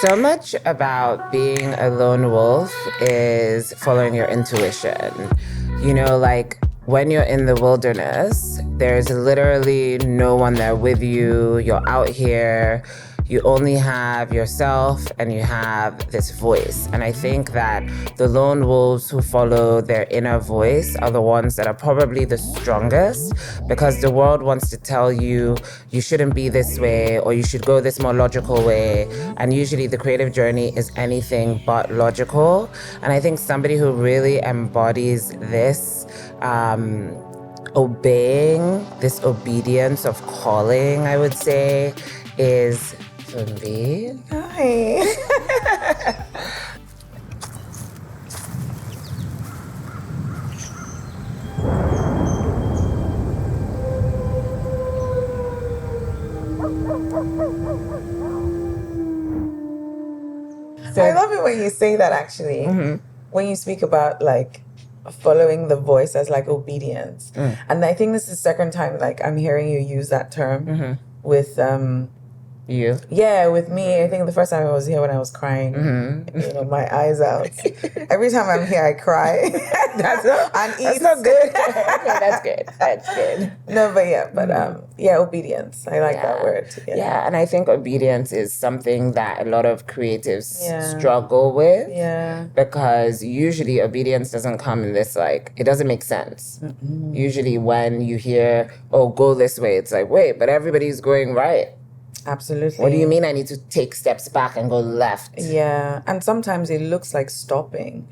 So much about being a lone wolf is following your intuition. You know, like when you're in the wilderness, there's literally no one there with you. You're out here. You only have yourself and you have this voice. And I think that the lone wolves who follow their inner voice are the ones that are probably the strongest, because the world wants to tell you you shouldn't be this way or you should go this more logical way. And usually the creative journey is anything but logical. And I think somebody who really embodies this, obeying, this obedience of calling, I would say, is Funmbi. Hi. I love it when you say that, actually. Mm-hmm. When you speak about like following the voice as like obedience. And I think this is the second time like I'm hearing you use that term with You? Yeah, with me, I think the first time I was here when I was crying, you know, my eyes out. Every time I'm here, I cry. That's That's not good. Okay, that's good. That's good. No, but yeah, obedience. I like that word. Yeah, and I think obedience is something that a lot of creatives struggle with. Yeah. Because usually obedience doesn't come in this, like, it doesn't make sense. Usually when you hear, oh, go this way, it's like, wait, but everybody's going right. Absolutely. What do you mean I need to take steps back and go left? Yeah, and sometimes it looks like stopping.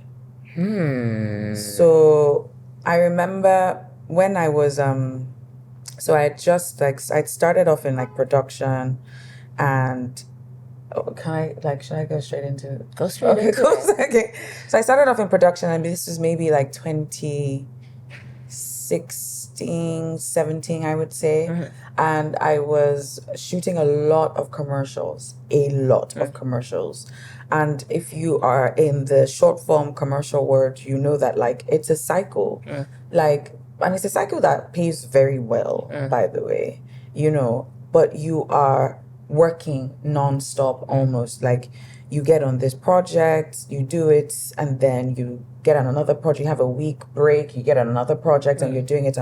So I remember when I was so I had just like I'd started off in like production, and should I go straight into it? Go straight into it. Okay. So I started off in production, and this was maybe like 2016, 17, I would say. And I was shooting a lot of commercials. And if you are in the short form commercial world, you know that like it's a cycle. And it's a cycle that pays very well, by the way, you know, but you are working nonstop almost. Like you get on this project, you do it, and then you get on another project, you have a week break, you get on another project and you're doing it.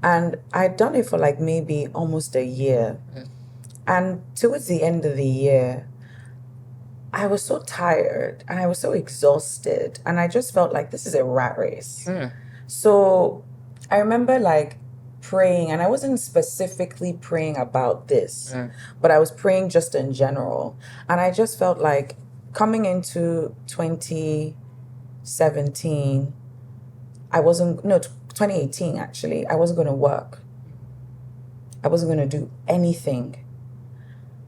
And I'd done it for like maybe almost a year. And towards the end of the year, I was so tired and I was so exhausted. And I just felt like this is a rat race. So I remember like praying, and I wasn't specifically praying about this, but I was praying just in general. And I just felt like coming into 2017, 2018 actually, I wasn't going to work. I wasn't going to do anything.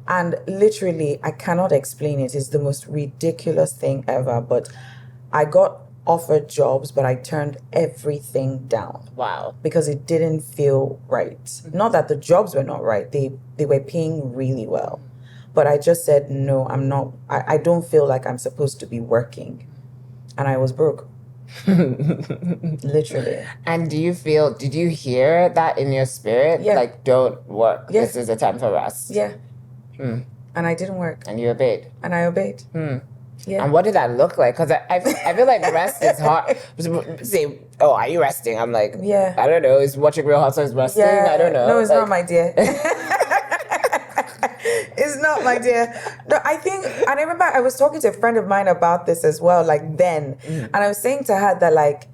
And literally, I cannot explain it. It's the most ridiculous thing ever. But I got offered jobs, but I turned everything down. Wow. Because it didn't feel right. Not that the jobs were not right. They were paying really well. But I just said, no, I'm not. I don't feel like I'm supposed to be working. And I was broke. Literally. And did you hear that in your spirit? Yeah. Like, don't work. Yeah. This is a time for rest. Yeah. And I didn't work. And you obeyed. And I obeyed. Yeah. And what did that look like? Because I feel like rest is hard. Say, oh, are you resting? I'm like, yeah. I don't know. Is watching Real Housewives resting? Yeah. I don't know. No, it's not, my dear. It's not, my dear. No, I think, and I remember I was talking to a friend of mine about this as well, like then. And I was saying to her that like,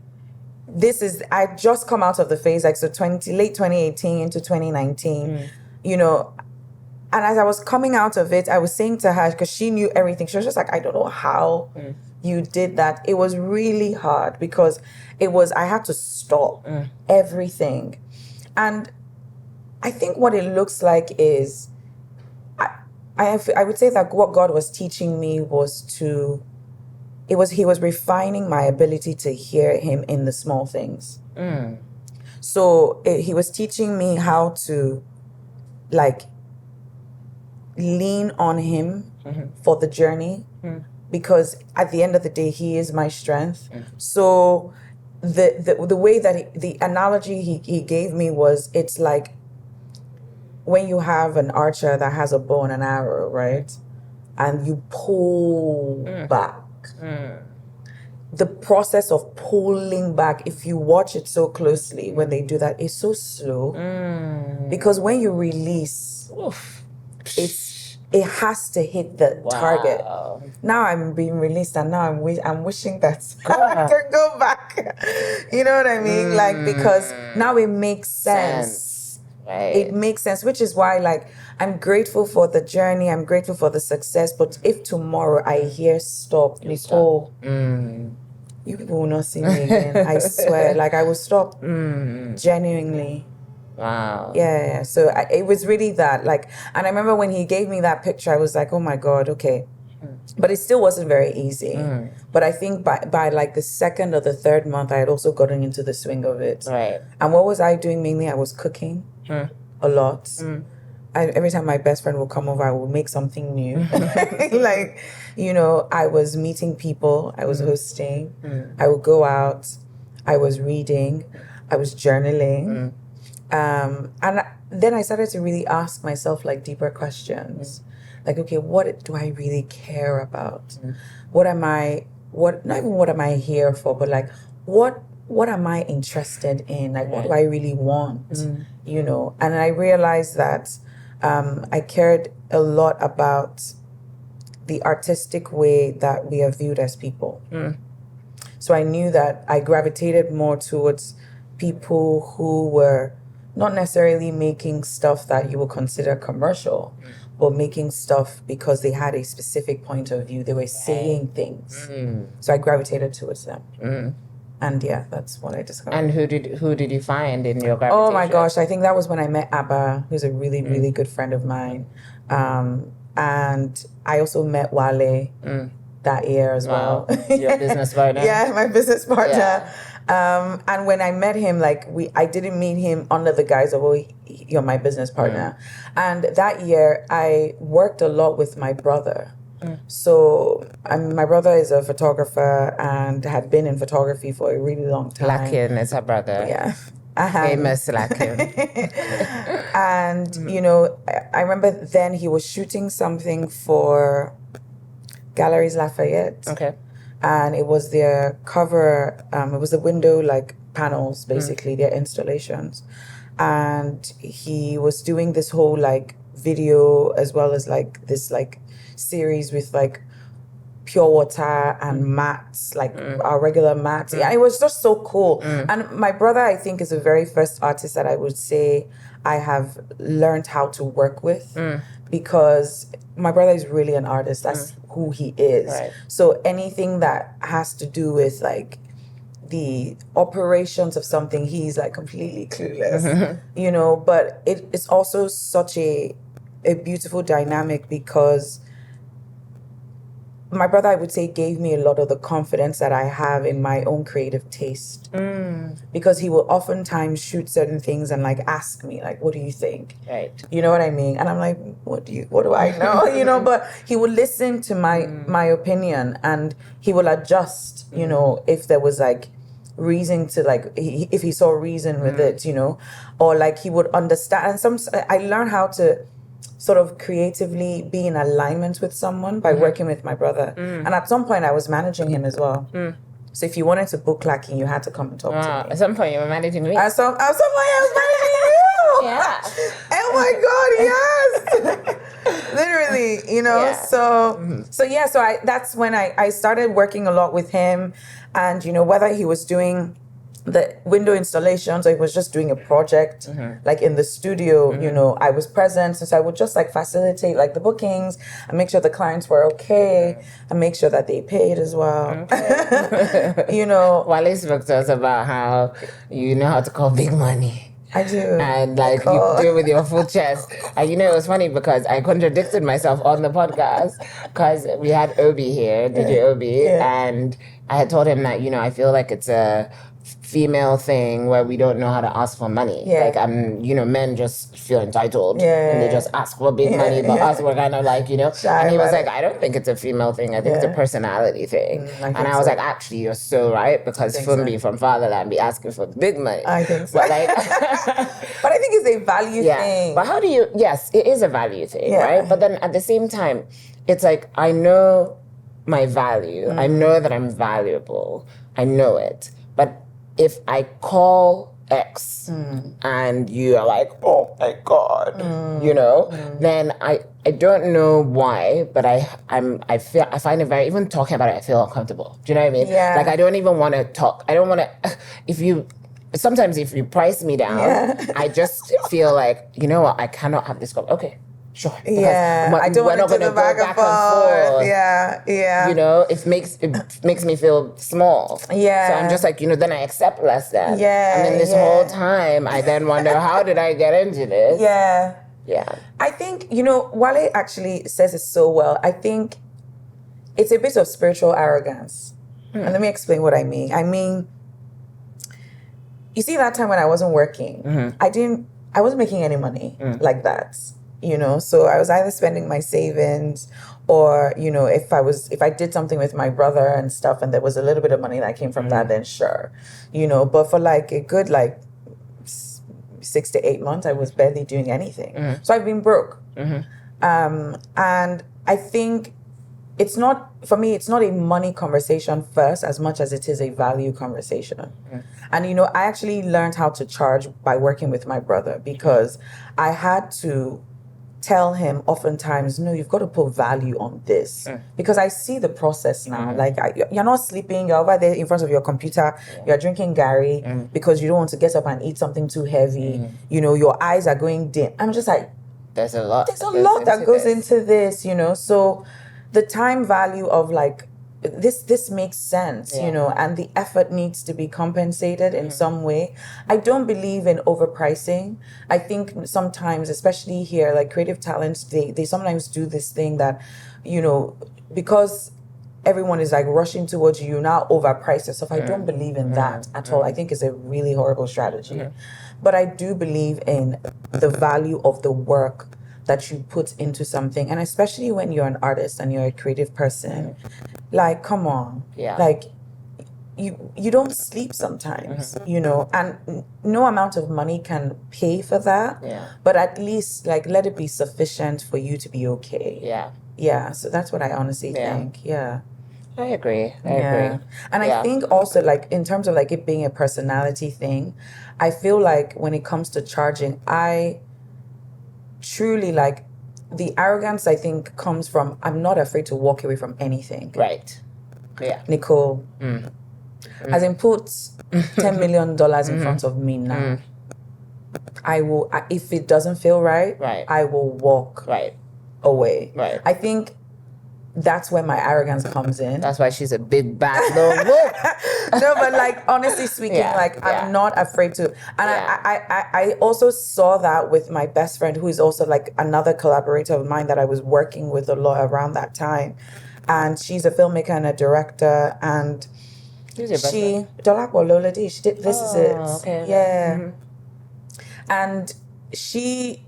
I just come out of the phase, like so late 2018 into 2019, you know. And as I was coming out of it, I was saying to her, because she knew everything, she was just like, I don't know how you did that. It was really hard because I had to stop everything. And I think what it looks like is, I would say that what God was teaching me was He was refining my ability to hear Him in the small things. So He was teaching me how to like lean on Him for the journey, because at the end of the day, He is my strength. So the way that the analogy he gave me was, it's like when you have an archer that has a bow and an arrow, right? and you pull back. The process of pulling back, if you watch it so closely when they do that, is so slow. Because when you release, it has to hit the target. Now I'm being released, and now I'm wishing that I can go back. You know what I mean? Like, because now it makes sense. Right. It makes sense, which is why, like, I'm grateful for the journey. I'm grateful for the success. But if tomorrow I hear stop, Nicole, you people will not see me again. I swear. Like, I will stop genuinely. Wow. Yeah. So it was really that. Like, and I remember when he gave me that picture, I was like, oh my God, okay. But it still wasn't very easy. But I think by like the second or the third month, I had also gotten into the swing of it. Right. And what was I doing mainly? I was cooking a lot. Every time my best friend would come over, I would make something new. Like, you know, I was meeting people. I was hosting. I would go out. I was reading. I was journaling. And then I started to really ask myself like deeper questions. Like, okay, what do I really care about? Not even what am I here for, but like, what am I interested in? Like, what do I really want? You know, and I realized that I cared a lot about the artistic way that we are viewed as people. So I knew that I gravitated more towards people who were not necessarily making stuff that you would consider commercial, but making stuff because they had a specific point of view. They were saying things. So I gravitated towards them. And yeah, that's what I discovered. And who did you find in your gravitation? Oh my gosh, I think that was when I met Abba, who's a really, really good friend of mine. And I also met Wale that year as well. Your business partner? Yeah, my business partner. And when I met him, like I didn't meet him under the guise of, oh, you're my business partner. And that year I worked a lot with my brother. So my brother is a photographer and had been in photography for a really long time. Lakin is her brother. Yeah. Famous Lakin. And, you know, I remember then he was shooting something for Galleries Lafayette. Okay. And it was their cover, it was the window, like, panels, basically, their installations. And he was doing this whole, like, video as well as, like, this, like, series with, like, pure water and mats, like our regular mats. Yeah, it was just so cool. And my brother, I think, is the very first artist that I would say I have learned how to work with because my brother is really an artist. That's who he is. Right. So anything that has to do with like the operations of something, he's like completely clueless, you know, but it's also such a beautiful dynamic because my brother, I would say, gave me a lot of the confidence that I have in my own creative taste. Because he will oftentimes shoot certain things and like ask me, like, what do you think? Right. You know what I mean? And I'm like, what do I know? You know, but he would listen to my opinion and he will adjust, you know, if there was like reason to like, if he saw reason with it, you know, or like he would understand. And I learned how to sort of creatively be in alignment with someone by working with my brother. And at some point I was managing him as well. So if you wanted to book Lacking, you had to come and talk to me. At some point you were managing me. At some point I was managing you. Yeah. Oh my God, yes. Literally, you know. Yeah. So that's when I started working a lot with him. And, you know, whether he was doing the window installations or he was just doing a project like in the studio, you know, I was present. So I would just like facilitate like the bookings and make sure the clients were okay and make sure that they paid as well. You know. Wale spoke to us about how you know how to call big money. I do. And like you do it with your full chest. And you know, it was funny because I contradicted myself on the podcast because we had Obi here, DJ Obi, and I had told him that, you know, I feel like it's a female thing where we don't know how to ask for money. Like, you know, men just feel entitled and they just ask for big money, but us, we're kind of like, you know. Shy and he was like, I don't think it's a female thing. I think it's a personality thing. And I was like, actually, you're so right because Funmbi from Fatherland be asking for big money. I think so. But, like, but I think it's a value thing. But how do you, yes, it is a value thing, right? But then at the same time, it's like, I know my value. I know that I'm valuable. I know it. But if I call X and you are like, oh my God, you know, then I don't know why, but I find it very, even talking about it, I feel uncomfortable. Do you know what I mean? Yeah. Like, I don't even want to talk. I don't want to, sometimes if you price me down, I just feel like, you know what, I cannot have this okay. Sure. Yeah, I don't want to do the back and forth. Yeah. You know, it makes me feel small. Yeah. So I'm just like, you know, then I accept less than. Yeah. And then this whole time, I then wonder, how did I get into this? Yeah. Yeah. I think, you know, Wale actually says it so well. I think it's a bit of spiritual arrogance. And let me explain what I mean. I mean, you see that time when I wasn't working, I wasn't making any money like that. You know, so I was either spending my savings or, you know, if I did something with my brother and stuff and there was a little bit of money that came from that, then sure, you know, but for like a good, like 6 to 8 months, I was barely doing anything. So I've been broke. And I think it's not a money conversation first as much as it is a value conversation. And, you know, I actually learned how to charge by working with my brother because I had to tell him oftentimes, no, you've got to put value on this because I see the process now. Like you're not sleeping, you're over there in front of your computer, you're drinking Gary because you don't want to get up and eat something too heavy. You know, your eyes are going dim. I'm just like, there's a lot that goes into this, you know. So the time value of like this makes sense, you know, and the effort needs to be compensated in some way. I don't believe in overpricing. I think sometimes, especially here, like creative talents, they sometimes do this thing that, you know, because everyone is like rushing towards you, now overprice yourself. I don't believe in that at all. I think it's a really horrible strategy. But I do believe in the value of the work that you put into something, and especially when you're an artist and you're a creative person, like, come on, like you don't sleep sometimes, you know, and no amount of money can pay for that, but at least like let it be sufficient for you to be okay. So that's what I honestly think. I agree. I agree. And I think also, like, in terms of like it being a personality thing, I feel like when it comes to charging, I truly, like, the arrogance I think comes from I'm not afraid to walk away from anything. Right. Yeah. Nicole, as in, put $10 million in front of me now. I will, if it doesn't feel right, I will walk away. Right. I think that's where my arrogance comes in. That's why she's a big bad little wolf. No, but like, honestly speaking, I'm not afraid to. And I also saw that with my best friend, who is also like another collaborator of mine that I was working with a lot around that time. And she's a filmmaker and a director. And she, Dolapo Loladi, she did This Is It. Okay. Yeah. And she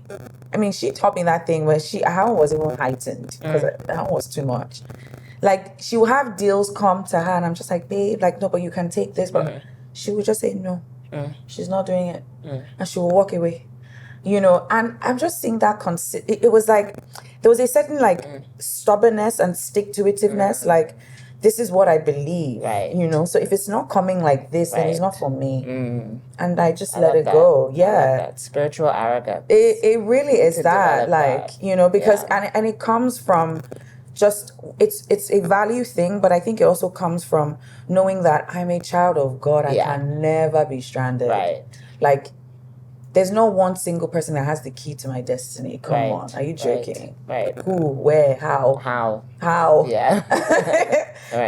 taught me that thing where her one was even heightened because that one was too much. Like, she will have deals come to her and I'm just like, babe, like, no, but you can take this. But she would just say, no, she's not doing it. And she will walk away, you know. And I'm just seeing that it was like, there was a certain like stubbornness and stick-to-itiveness, like, this is what I believe, you know. So if it's not coming like this, then it's not for me. And I just let it go. Yeah, spiritual arrogance. It really is that, like, you know, because and it comes from just it's a value thing, but I think it also comes from knowing that I'm a child of God. I can never be stranded. Like, there's no one single person that has the key to my destiny. Come on, are you joking? Who, where, how? Yeah.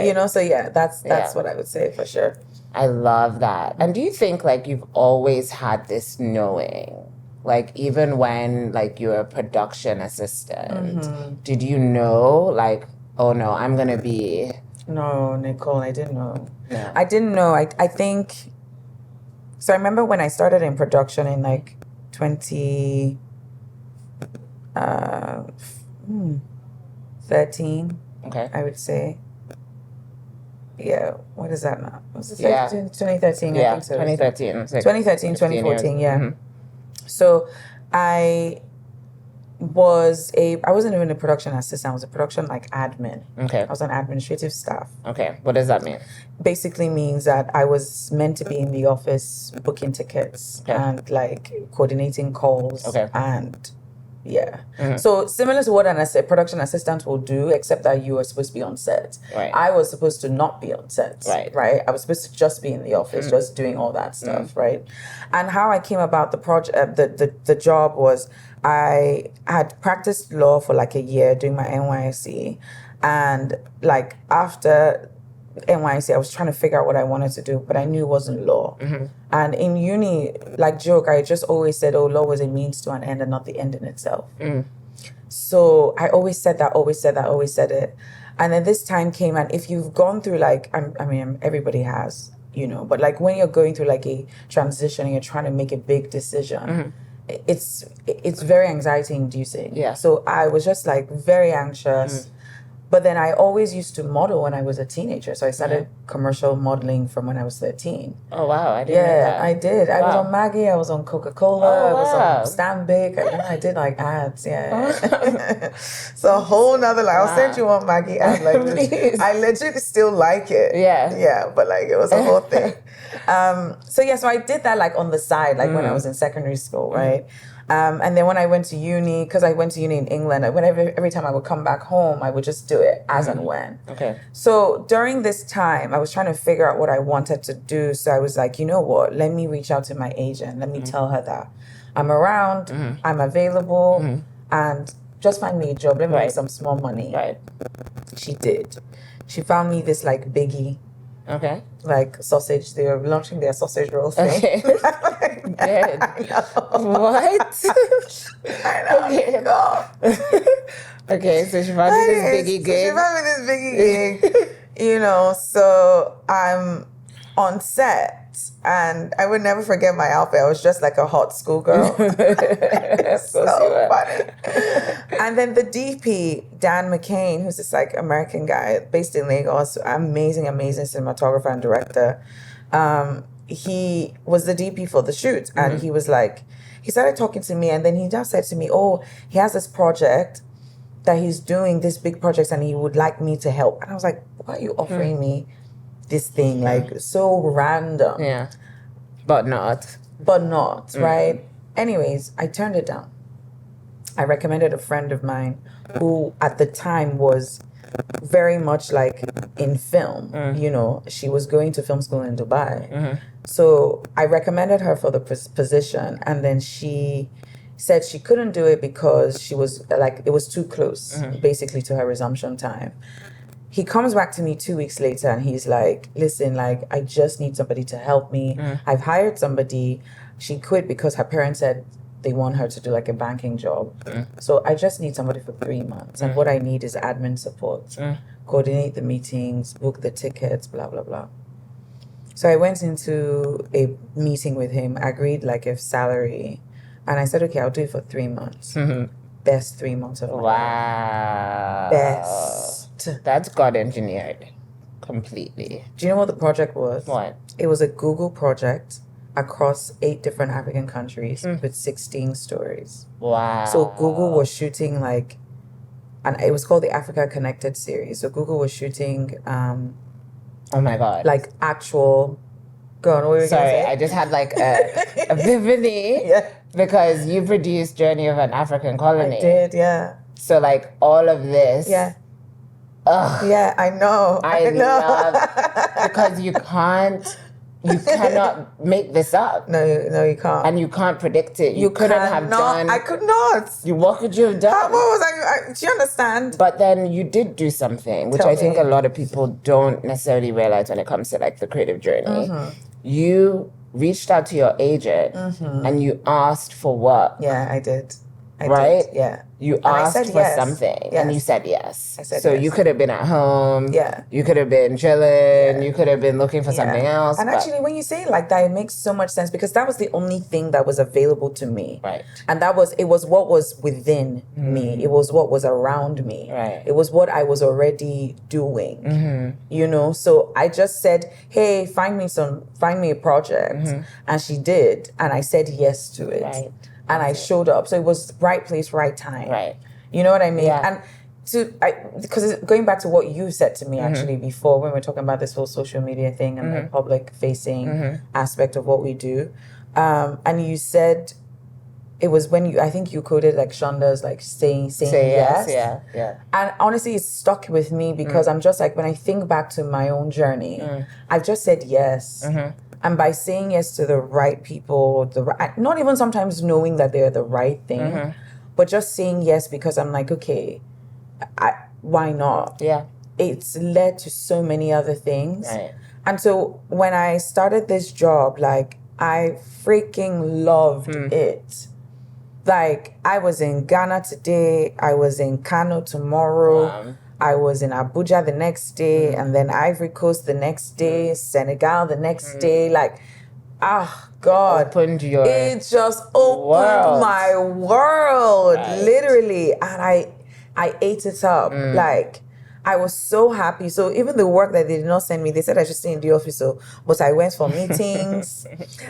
You know, so that's what I would say for sure. I love that. And do you think like you've always had this knowing? Like, even when like you're a production assistant, did you know, like, oh no, I'm gonna be... No, Nicole, I didn't know. No. I didn't know. I think... So I remember when I started in production in like 2013, I would say. Yeah, what is that now? Was it 2013? I think so. 2013. 2013, 2014, yeah. So I I wasn't even a production assistant. I was a production like admin. Okay. I was on administrative staff. Okay. What does that mean? Basically means that I was meant to be in the office booking tickets and like coordinating calls and so similar to what a production assistant will do, except that you are supposed to be on set. Right. I was supposed to not be on set. Right. I was supposed to just be in the office, just doing all that stuff. Right. And how I came about the project, the job was I had practiced law for like a year doing my NYSC, and like after NYC, I was trying to figure out what I wanted to do, but I knew it wasn't law. And in uni, like joke, I just always said, oh, law was a means to an end and not the end in itself. So I always said it. And then this time came, and if you've gone through like, I mean, everybody has, you know, but like when you're going through like a transition and you're trying to make a big decision, it's very anxiety inducing. Yeah. So I was just like very anxious. But then I always used to model when I was a teenager. So I started commercial modeling from when I was 13. Oh, wow. I didn't know that. I did. I was on Maggie. I was on Coca-Cola. I was on Stanbic. I did like ads. So a whole nother, like, I'll send you one Maggie ad. Like, I legit still like it. Yeah, but like it was a whole thing. So I did that like on the side, like when I was in secondary school, right? And then when I went to uni, because I went to uni in England, every time I would come back home, I would just do it as and when. Okay. So during this time, I was trying to figure out what I wanted to do. So I was like, you know what? Let me reach out to my agent. Let me tell her that I'm around, I'm available, and just find me a job. Let me make some small money. Right. She did. She found me this like biggie. Okay. Like sausage. They were launching their sausage roll thing. Okay. Good. What? I know. Okay. Okay, so she found me this biggie gig. She found me this biggie gig. You know, so I'm on set. And I would never forget my outfit. I was just like a hot schoolgirl. So funny. And then the DP, Dan McCain, who's this like American guy based in Lagos, amazing cinematographer and director. He was the DP for the shoot. And he was like, he started talking to me, and then he just said to me, oh, he has this project that he's doing, this big project, and he would like me to help. And I was like, why are you offering me this thing, like so random? Yeah. But not, right? Anyways, I turned it down. I recommended a friend of mine who at the time was very much like in film. You know, she was going to film school in Dubai. So I recommended her for the position, and then she said she couldn't do it because she was like, it was too close basically to her resumption time. He comes back to me 2 weeks later and he's like, listen, like, I just need somebody to help me. I've hired somebody. She quit because her parents said they want her to do like a banking job. So I just need somebody for 3 months. And what I need is admin support, coordinate the meetings, book the tickets, blah, blah, blah. So I went into a meeting with him, agreed like a salary. And I said, okay, I'll do it for 3 months. Best 3 months of my life. Wow. Best. That's God engineered completely. Do you know what the project was? What? It was a Google project across 8 different African countries with 16 stories. Wow. So Google was shooting like, and it was called the Africa Connected series. So Google was shooting oh my God. like actual, go on, what were you Sorry, gonna say? I just had like a epiphany. Because you produced Journey of an African Colony. I did, yeah. So like all of this. Yeah. Yeah, I know. I love, because you cannot make this up. No, you can't. And you can't predict it. You couldn't have done. I could not. What could you have done? What was I? Do you understand? But then you did do something, which I think a lot of people don't necessarily realize when it comes to like the creative journey. You reached out to your agent and you asked for what? Yeah, I did. Right? Yeah. You asked for something and you said yes. I said so yes. You could have been at home. Yeah. You could have been chilling. You could have been looking for something else. And actually, when you say it like that, it makes so much sense because that was the only thing that was available to me. Right. And it was what was within me. It was what was around me. Right. It was what I was already doing. You know, so I just said, hey, find me a project. And she did. And I said yes to it. Right. and I showed up. So it was right place, right time. Right. You know what I mean? Yeah. And because going back to what you said to me actually before when we were talking about this whole social media thing and the public facing aspect of what we do, and you said it was when I think you quoted like Shonda's like saying yes. Yeah. And honestly, it's stuck with me because I'm just like, when I think back to my own journey, I've just said yes. And by saying yes to the right people, not even sometimes knowing that they're the right thing, but just saying yes because I'm like, okay, why not? Yeah. It's led to so many other things. Right. And so when I started this job, like, I freaking loved it. Like, I was in Ghana today, I was in Kano tomorrow, I was in Abuja the next day, and then Ivory Coast the next day, Senegal the next day. Like, God. It just opened my world, literally. And I ate it up. Like, I was so happy. So even the work that they did not send me, they said I should stay in the office. But I went for meetings.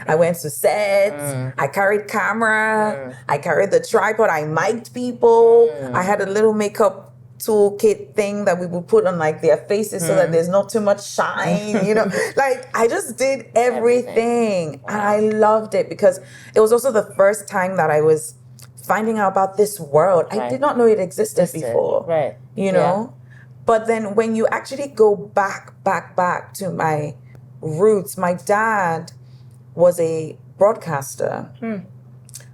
I went to sets. I carried camera. I carried the tripod. I mic'd people. I had a little makeup toolkit thing that we would put on like their faces so that there's not too much shine, you know. Like, I just did everything. And I loved it because it was also the first time that I was finding out about this world. I did not know it existed before. Right. You know? But then when you actually go back to my roots, my dad was a broadcaster. And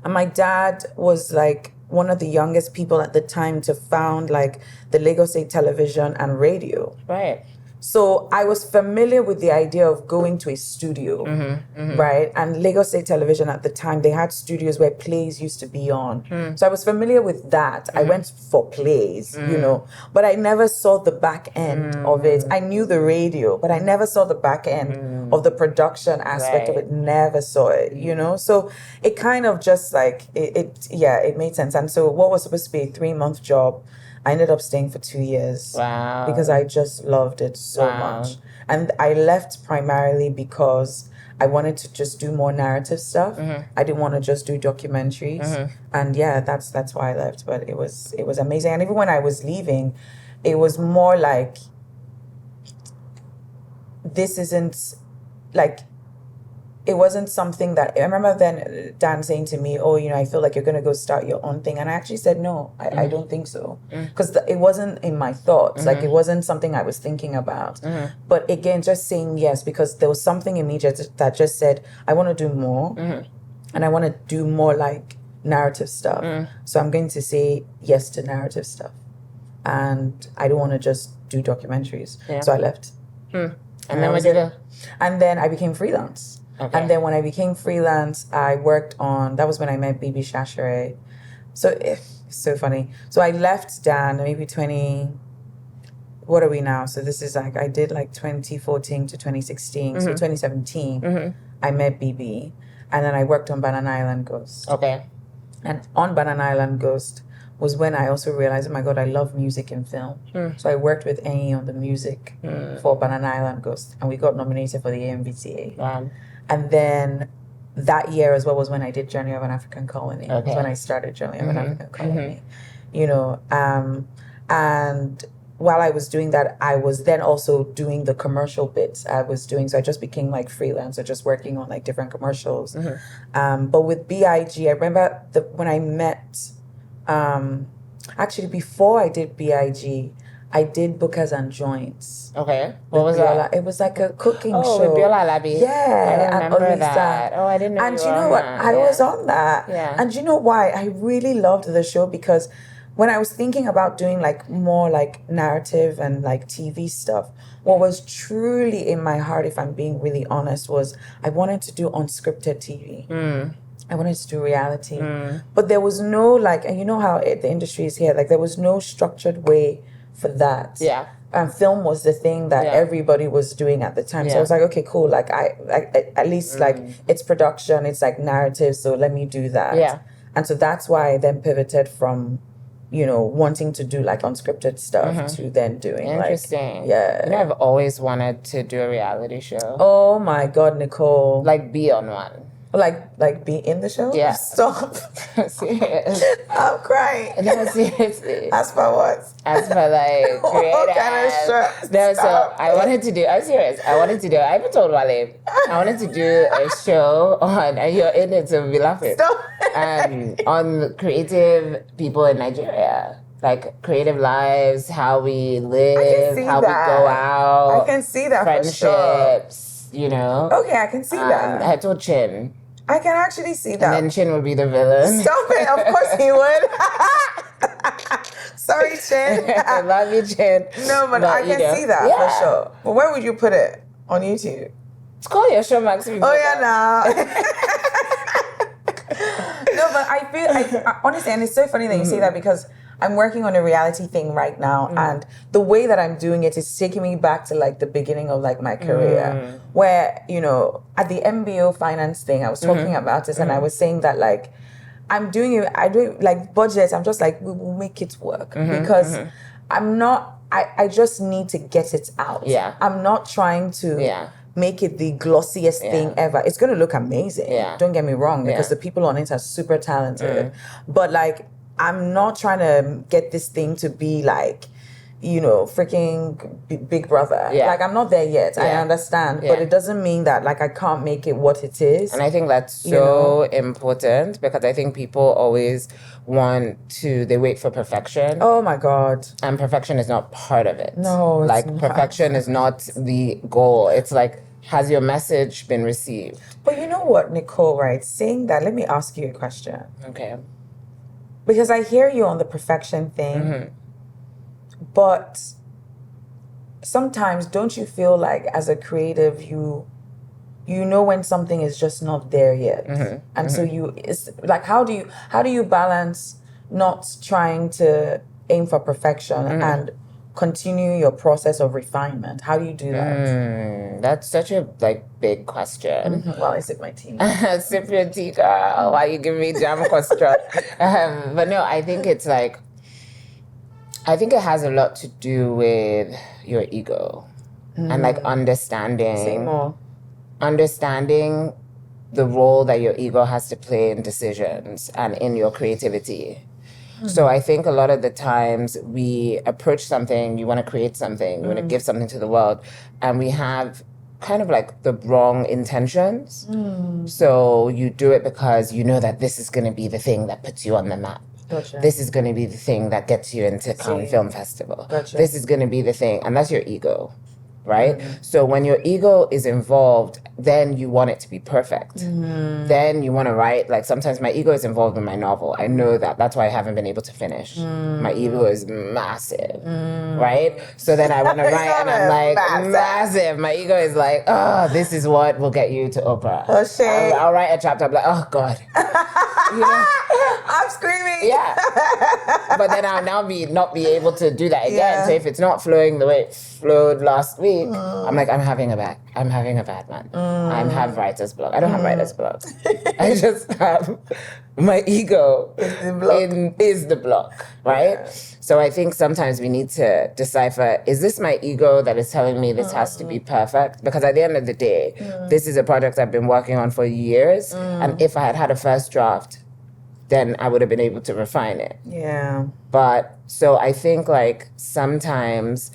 my dad was like one of the youngest people at the time to found like the Lagos State Television and Radio. Right. So I was familiar with the idea of going to a studio, right? And Lagos State Television at the time, they had studios where plays used to be on. So I was familiar with that. I went for plays, you know, but I never saw the back end of it. I knew the radio, but I never saw the back end of the production aspect of it. Never saw it, you know? So it kind of just like, it made sense. And so what was supposed to be a 3-month job, I ended up staying for 2 years. Wow. Because I just loved it so much. And I left primarily because I wanted to just do more narrative stuff. I didn't want to just do documentaries. And yeah, that's why I left. But it was amazing. And even when I was leaving, it was more like, this isn't like, it wasn't something that, I remember then Dan saying to me, oh, you know, I feel like you're going to go start your own thing. And I actually said, no, I don't think so. Because it wasn't in my thoughts. Like, it wasn't something I was thinking about. But again, just saying yes, because there was something in me that just said, I want to do more. And I want to do more like narrative stuff. So I'm going to say yes to narrative stuff. And I don't want to just do documentaries. So I left. And then what did you do? And then I became freelance. Okay. And then when I became freelance, I worked on, that was when I met Bibi Shashere. So it's so funny. So I left Dan maybe what are we now? So this is like, I did like 2014 to 2016. So 2017, I met Bibi. And then I worked on Banana Island Ghost. Okay. And on Banana Island Ghost was when I also realized, oh my God, I love music and film. So I worked with Enyi on the music for Banana Island Ghost. And we got nominated for the AMVCA. Wow. And then that year as well was when I did Journey of an African Colony. Okay. When I started Journey of an African Colony. You know, and while I was doing that, I was then also doing the commercial bits so I just became like freelancer, just working on like different commercials. But with BIG, I remember when I met, actually before I did BIG, I did Bookers and Joints. Okay. What was that? It was like a cooking show. Oh, with Biola Alabi. Yeah. I remember that. Oh, I didn't know. And you know what? I was on that. Yeah. And you know why? I really loved the show because when I was thinking about doing like more like narrative and like TV stuff, what was truly in my heart, if I'm being really honest, was I wanted to do unscripted TV. I wanted to do reality. But there was no like, and you know how the industry is here, like there was no structured way for that. Yeah. And film was the thing that everybody was doing at the time. So I was like, okay, cool. Like I at least like it's production, it's like narrative. So let me do that. Yeah. And so that's why I then pivoted from, you know, wanting to do like unscripted stuff to then doing interesting. Like, yeah. You know, I've always wanted to do a reality show. Oh my God, Nicole. Like be on one. Like be in the show? Yeah. Stop. Serious. I'm crying. No, seriously. As for what? As for like What kind of show? No, so Stop. I wanted to do. I'm serious. I even told Wale. I wanted to do a show on, and you're in it, so we'll be laughing. Stop. On creative people in Nigeria, like creative lives, how we live, how we go out. I can see that friendships, for sure. You know. Okay, I can see that. I told Chin. I can actually see that. And then Chin would be the villain. Stop it! Of course he would. Sorry, Chin. I love you, Chin. No, but I can see that for sure. But where would you put it? On YouTube? It's called your show, Max. Oh yeah, no. No, but I feel honestly, and it's so funny that you say that because I'm working on a reality thing right now, and the way that I'm doing it is taking me back to like the beginning of like my career, where at the MBO finance thing, I was talking about this, and I was saying that like I'm doing it. I do like budgets. I'm just like we will make it work because I'm not. I just need to get it out. Yeah, I'm not trying to. Make it the glossiest thing ever. It's going to look amazing. Yeah. Don't get me wrong, because the people on it are super talented. But like, I'm not trying to get this thing to be like, freaking Big Brother. Yeah. Like, I'm not there yet. I understand. But it doesn't mean that like I can't make it what it is. And I think that's so important because I think people always they wait for perfection. Oh my God. And perfection is not part of it. No, it's like not. Perfection is not the goal. It's like, has your message been received? But you know what, Nicole, right? Saying that, let me ask you a question. Okay. Because I hear you on the perfection thing, but sometimes don't you feel like as a creative, you know when something is just not there yet, and so it's like how do you balance not trying to aim for perfection and continue your process of refinement? How do you do that? That's such a big question. Well, I sip my tea. Sip your tea, girl. Why you giving me jam question? But no, I think it's like, I think it has a lot to do with your ego and like understanding. Say more. Understanding the role that your ego has to play in decisions and in your creativity. So I think a lot of the times we approach something, you want to create something, you want to give something to the world, and we have kind of like the wrong intentions. So you do it because you know that this is going to be the thing that puts you on the map. Gotcha. This is going to be the thing that gets you into Cannes Film Festival. Gotcha. This is going to be the thing, and that's your ego. Right? So when your ego is involved, then you want it to be perfect. Then you want to write, like sometimes my ego is involved in my novel. I know that. That's why I haven't been able to finish. My ego is massive. Right? So then I want to write and I'm like, massive. My ego is like, oh, this is what will get you to Oprah. Oh, shit. I'll write a chapter, I'm like, oh, God. I'm screaming. Yeah. But then I'll now not be able to do that again. So if it's not flowing the way it flowed last week, I'm like, I'm having a bad one. I have writer's block. I don't have writer's block. I just have my ego is the block, right? Yeah. So I think sometimes we need to decipher, is this my ego that is telling me this has to be perfect? Because at the end of the day, this is a project I've been working on for years. And if I had had a first draft, then I would have been able to refine it. Yeah. But so I think like sometimes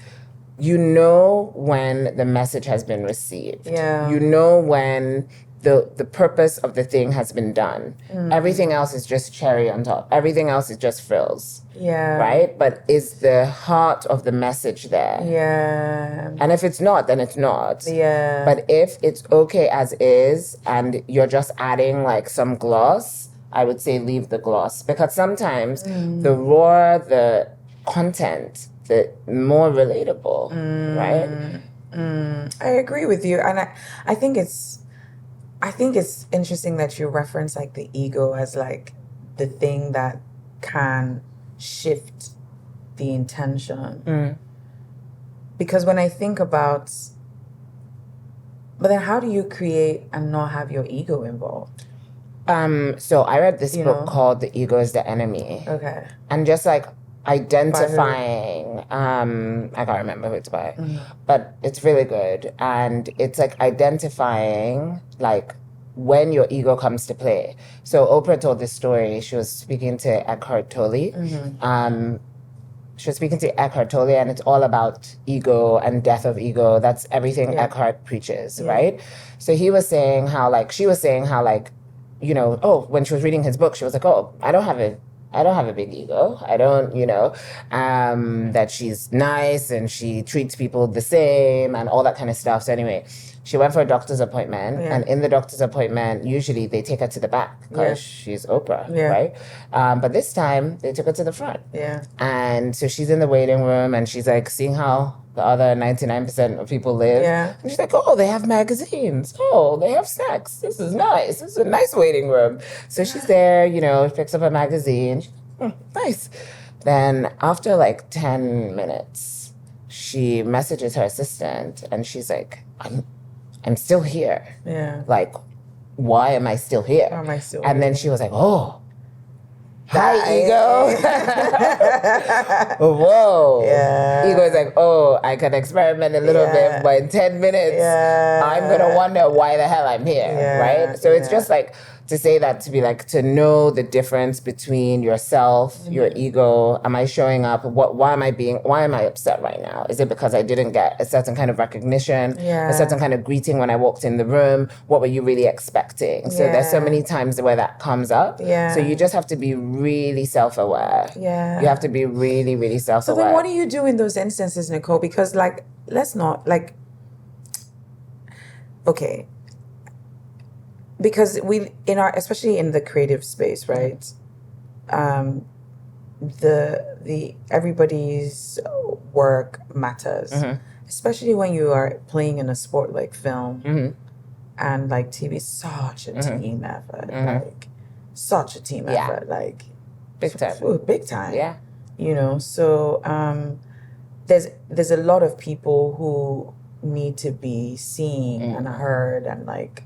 you know when the message has been received. Yeah. You know when the purpose of the thing has been done. Everything else is just cherry on top. Everything else is just frills. Yeah. Right? But is the heart of the message there? Yeah. And if it's not, then it's not. Yeah. But if it's okay as is and you're just adding like some gloss, I would say leave the gloss. Because sometimes the raw, the content, the more relatable, right? I agree with you. And I think it's interesting that you reference like the ego as like the thing that can shift the intention. Because when I think about, but then how do you create and not have your ego involved? So I read this book called The Ego is the Enemy. Okay. And just like identifying, I can't remember who it's by, but it's really good. And it's like identifying like when your ego comes to play. So Oprah told this story. She was speaking to Eckhart Tolle. She was speaking to Eckhart Tolle, and it's all about ego and death of ego. That's everything Eckhart preaches, right? So he was saying how, like, she was saying how, like, you know, when she was reading his book, she was like, I don't have a big ego. I don't, that she's nice and she treats people the same and all that kind of stuff. So anyway, she went for a doctor's appointment, and in the doctor's appointment, usually they take her to the back because she's Oprah, right? But this time, they took her to the front. And so she's in the waiting room, and she's like seeing how the other 99% of people live. And she's like, they have magazines. They have snacks. This is nice. This is a nice waiting room. So she's there, picks up a magazine. Nice. Then after like 10 minutes, she messages her assistant, and she's like, I'm still here. Like, why am I still here? Why am I still and here? then she was like, hi, ego. Whoa. Ego is like, I can experiment a little bit, but in 10 minutes, I'm going to wonder why the hell I'm here, right? So it's just like, to say that, to be like, to know the difference between yourself, your ego. Am I showing up? Why am I upset right now? Is it because I didn't get a certain kind of recognition, a certain kind of greeting when I walked in the room? What were you really expecting? So there's so many times where that comes up. So you just have to be really self-aware. You have to be really, really self-aware. So then what do you do in those instances, Nicole? Because like, let's not like, okay. Because especially in the creative space, right? The everybody's work matters, especially when you are playing in a sport like film, and like TV is such a team effort, like such a team effort, like big time, big time. So there's a lot of people who need to be seen and heard and like.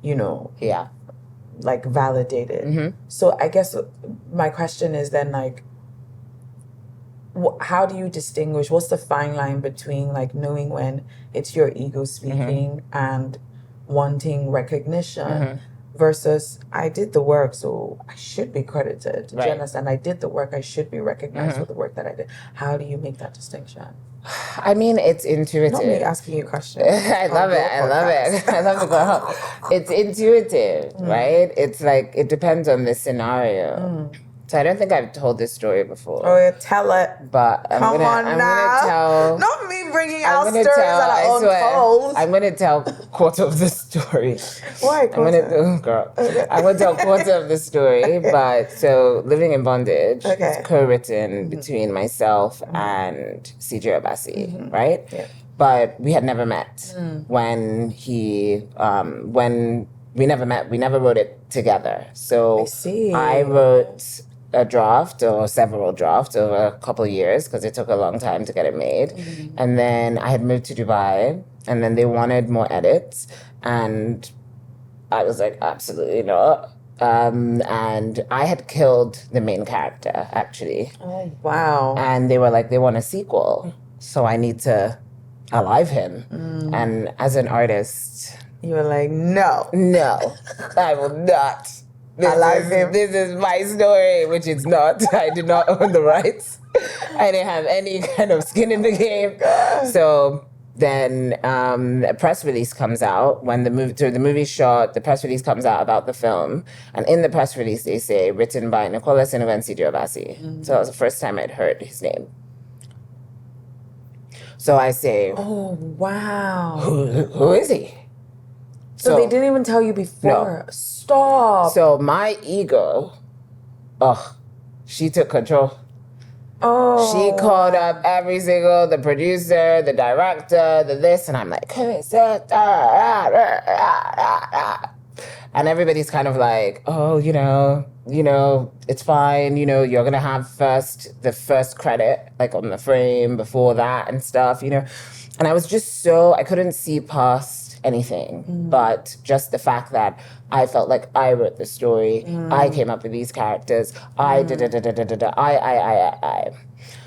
Like validated. So I guess my question is then like, how do you distinguish? What's the fine line between like knowing when it's your ego speaking and wanting recognition versus I did the work, so I should be credited. Do you understand? I did the work, I should be recognized for the work that I did. How do you make that distinction? I mean, it's intuitive. Not me asking you questions. I love it. I love it going home. It's intuitive, right? It's like, it depends on the scenario. So I don't think I've told this story before. Oh, yeah, tell it. But I'm gonna tell. Not me bringing out stories that are untold. I'm gonna tell quarter of the story. Why quarter? I'm gonna tell quarter of the story. But so Living in Bondage, it's co-written between myself and CJ Obasi, right? Yeah. But we had never met when we never met. We never wrote it together. So I wrote a draft or several drafts over a couple of years because it took a long time to get it made. And then I had moved to Dubai, and then they wanted more edits. And I was like, absolutely not. And I had killed the main character, actually. Oh, wow. And they were like, they want a sequel. So I need to alive him. And as an artist... You were like, no, I will not. This is my story, which it's not. I did not own the rights. I didn't have any kind of skin in the game. So then a press release comes out when the movie's shot. The press release comes out about the film, and in the press release they say written by Nicola Sinuwa and CJ Obasi. So that was the first time I'd heard his name. So I say, oh wow, who is he? So they didn't even tell you before. No. Stop. So my ego, she took control. Oh. She called up the producer, the director, the this, and I'm like, who is it? And everybody's kind of like, it's fine. You're gonna have the first credit, like on the frame before that and stuff, And I was just I couldn't see past anything, but just the fact that I felt like I wrote the story, I came up with these characters, I.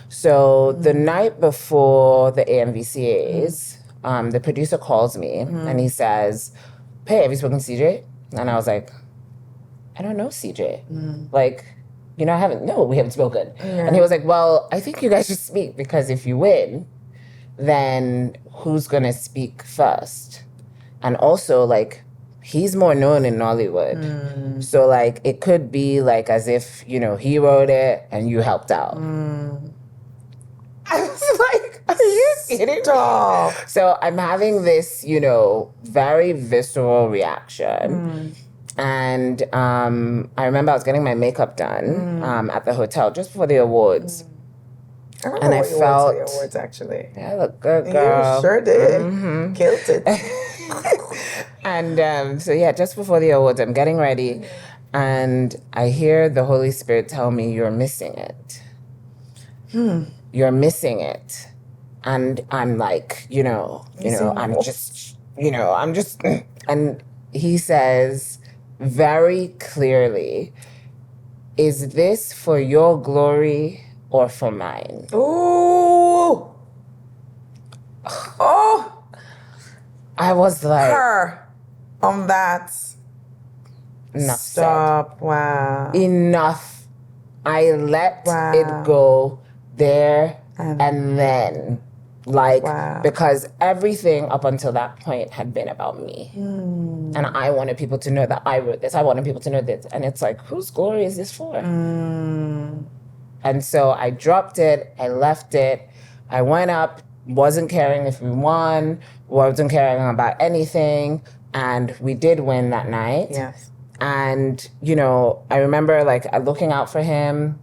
So the night before the AMVCAs, the producer calls me and he says, hey, have you spoken to CJ? And I was like, I don't know, CJ. Like, you know, we haven't spoken. Yeah. And he was like, well, I think you guys should speak because if you win, then who's going to speak first? And also, like, he's more known in Nollywood. So, like, it could be, like, as if, you know, he wrote it and you helped out. I was like, are you kidding me? So I'm having this, you know, very visceral reaction. And I remember I was getting my makeup done at the hotel just before the awards. I remember what you wore to the awards, actually. Yeah, look good, girl. You sure did. Killed it. And so, yeah, just before the awards, I'm getting ready. And I hear the Holy Spirit tell me, you're missing it. You're missing it. And I'm like, I'm just, and he says very clearly, is this for your glory or for mine? Ooh. Oh. I was like, her on that. Enough Stop. said. Wow. Enough. I let it go there and then. Like, because everything up until that point had been about me. And I wanted people to know that I wrote this. I wanted people to know this. And it's like, whose glory is this for? And so I dropped it. I left it. I went up, wasn't caring if we won, wasn't caring about anything. And we did win that night. Yes. And, you know, I remember, like, looking out for him.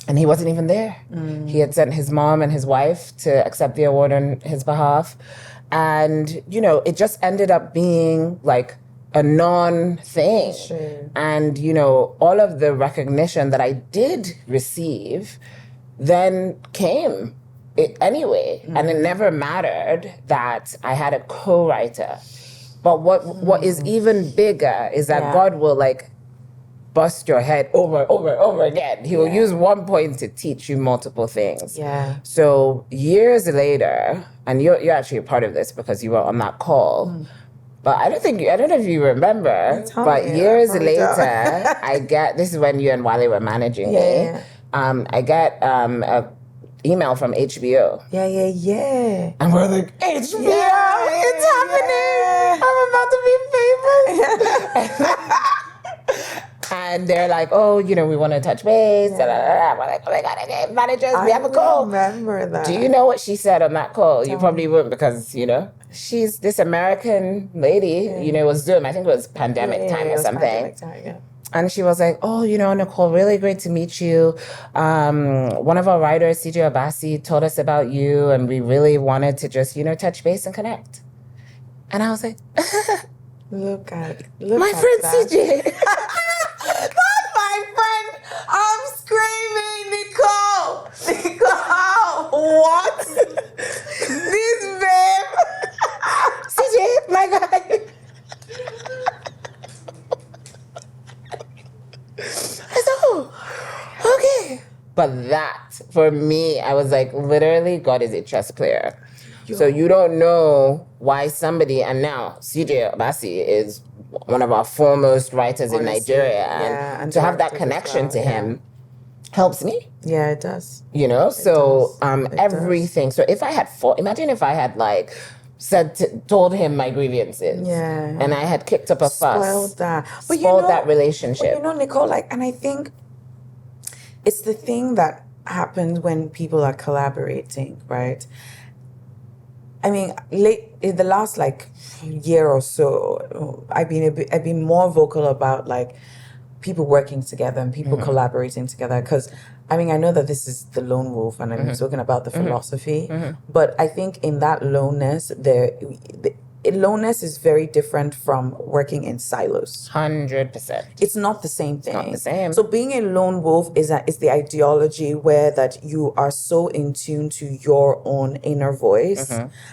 And he wasn't even there. He had sent his mom and his wife to accept the award on his behalf. And, you know, it just ended up being like a non-thing. Sure. And, you know, all of the recognition that I did receive then came anyway. And it never mattered that I had a co-writer. But what is even bigger is that God will, like, bust your head over again. He will use one point to teach you multiple things. Yeah. So years later, and you're actually a part of this because you were on that call. But I don't know if you remember, but years later, I get, this is when you and Wale were managing me. I get a email from HBO. Yeah. And we're like, HBO, it's happening. I'm about to be famous. And they're like, oh, you know, we want to touch base. We're like, oh my God, okay, managers, we have a call. I remember that. Do you know what she said on that call? You probably wouldn't because, you know, she's this American lady, you know, it was Zoom. I think it was pandemic time or something. And she was like, oh, you know, Nicole, really great to meet you. One of our writers, CJ Obasi, told us about you and we really wanted to just, you know, touch base and connect. And I was like, look at my friend that. CJ. That's my friend. I'm screaming, Nicole, what? This babe. CJ, my guy. So, okay. But that, for me, I was like, literally, God is a chess player. So you don't know why somebody, and now CJ Obasi is one of our foremost writers in Nigeria. And to have that connection to him helps me. Yeah, it does. You know, so everything. So if I had imagine if I had like told him my grievances. Yeah. And I had kicked up a fuss. Spoiled that. Spoiled that relationship. But you know, Nicole, like, and I think it's the thing that happens when people are collaborating, right? I mean, in the last like year or so, I've been more vocal about like people working together and people collaborating together. Because I mean, I know that this is the lone wolf, and I'm talking about the philosophy, but I think in that loneness, aloneness is very different from working in silos. 100%. It's not the same thing. Not the same. So being a lone wolf is the ideology where that you are so in tune to your own inner voice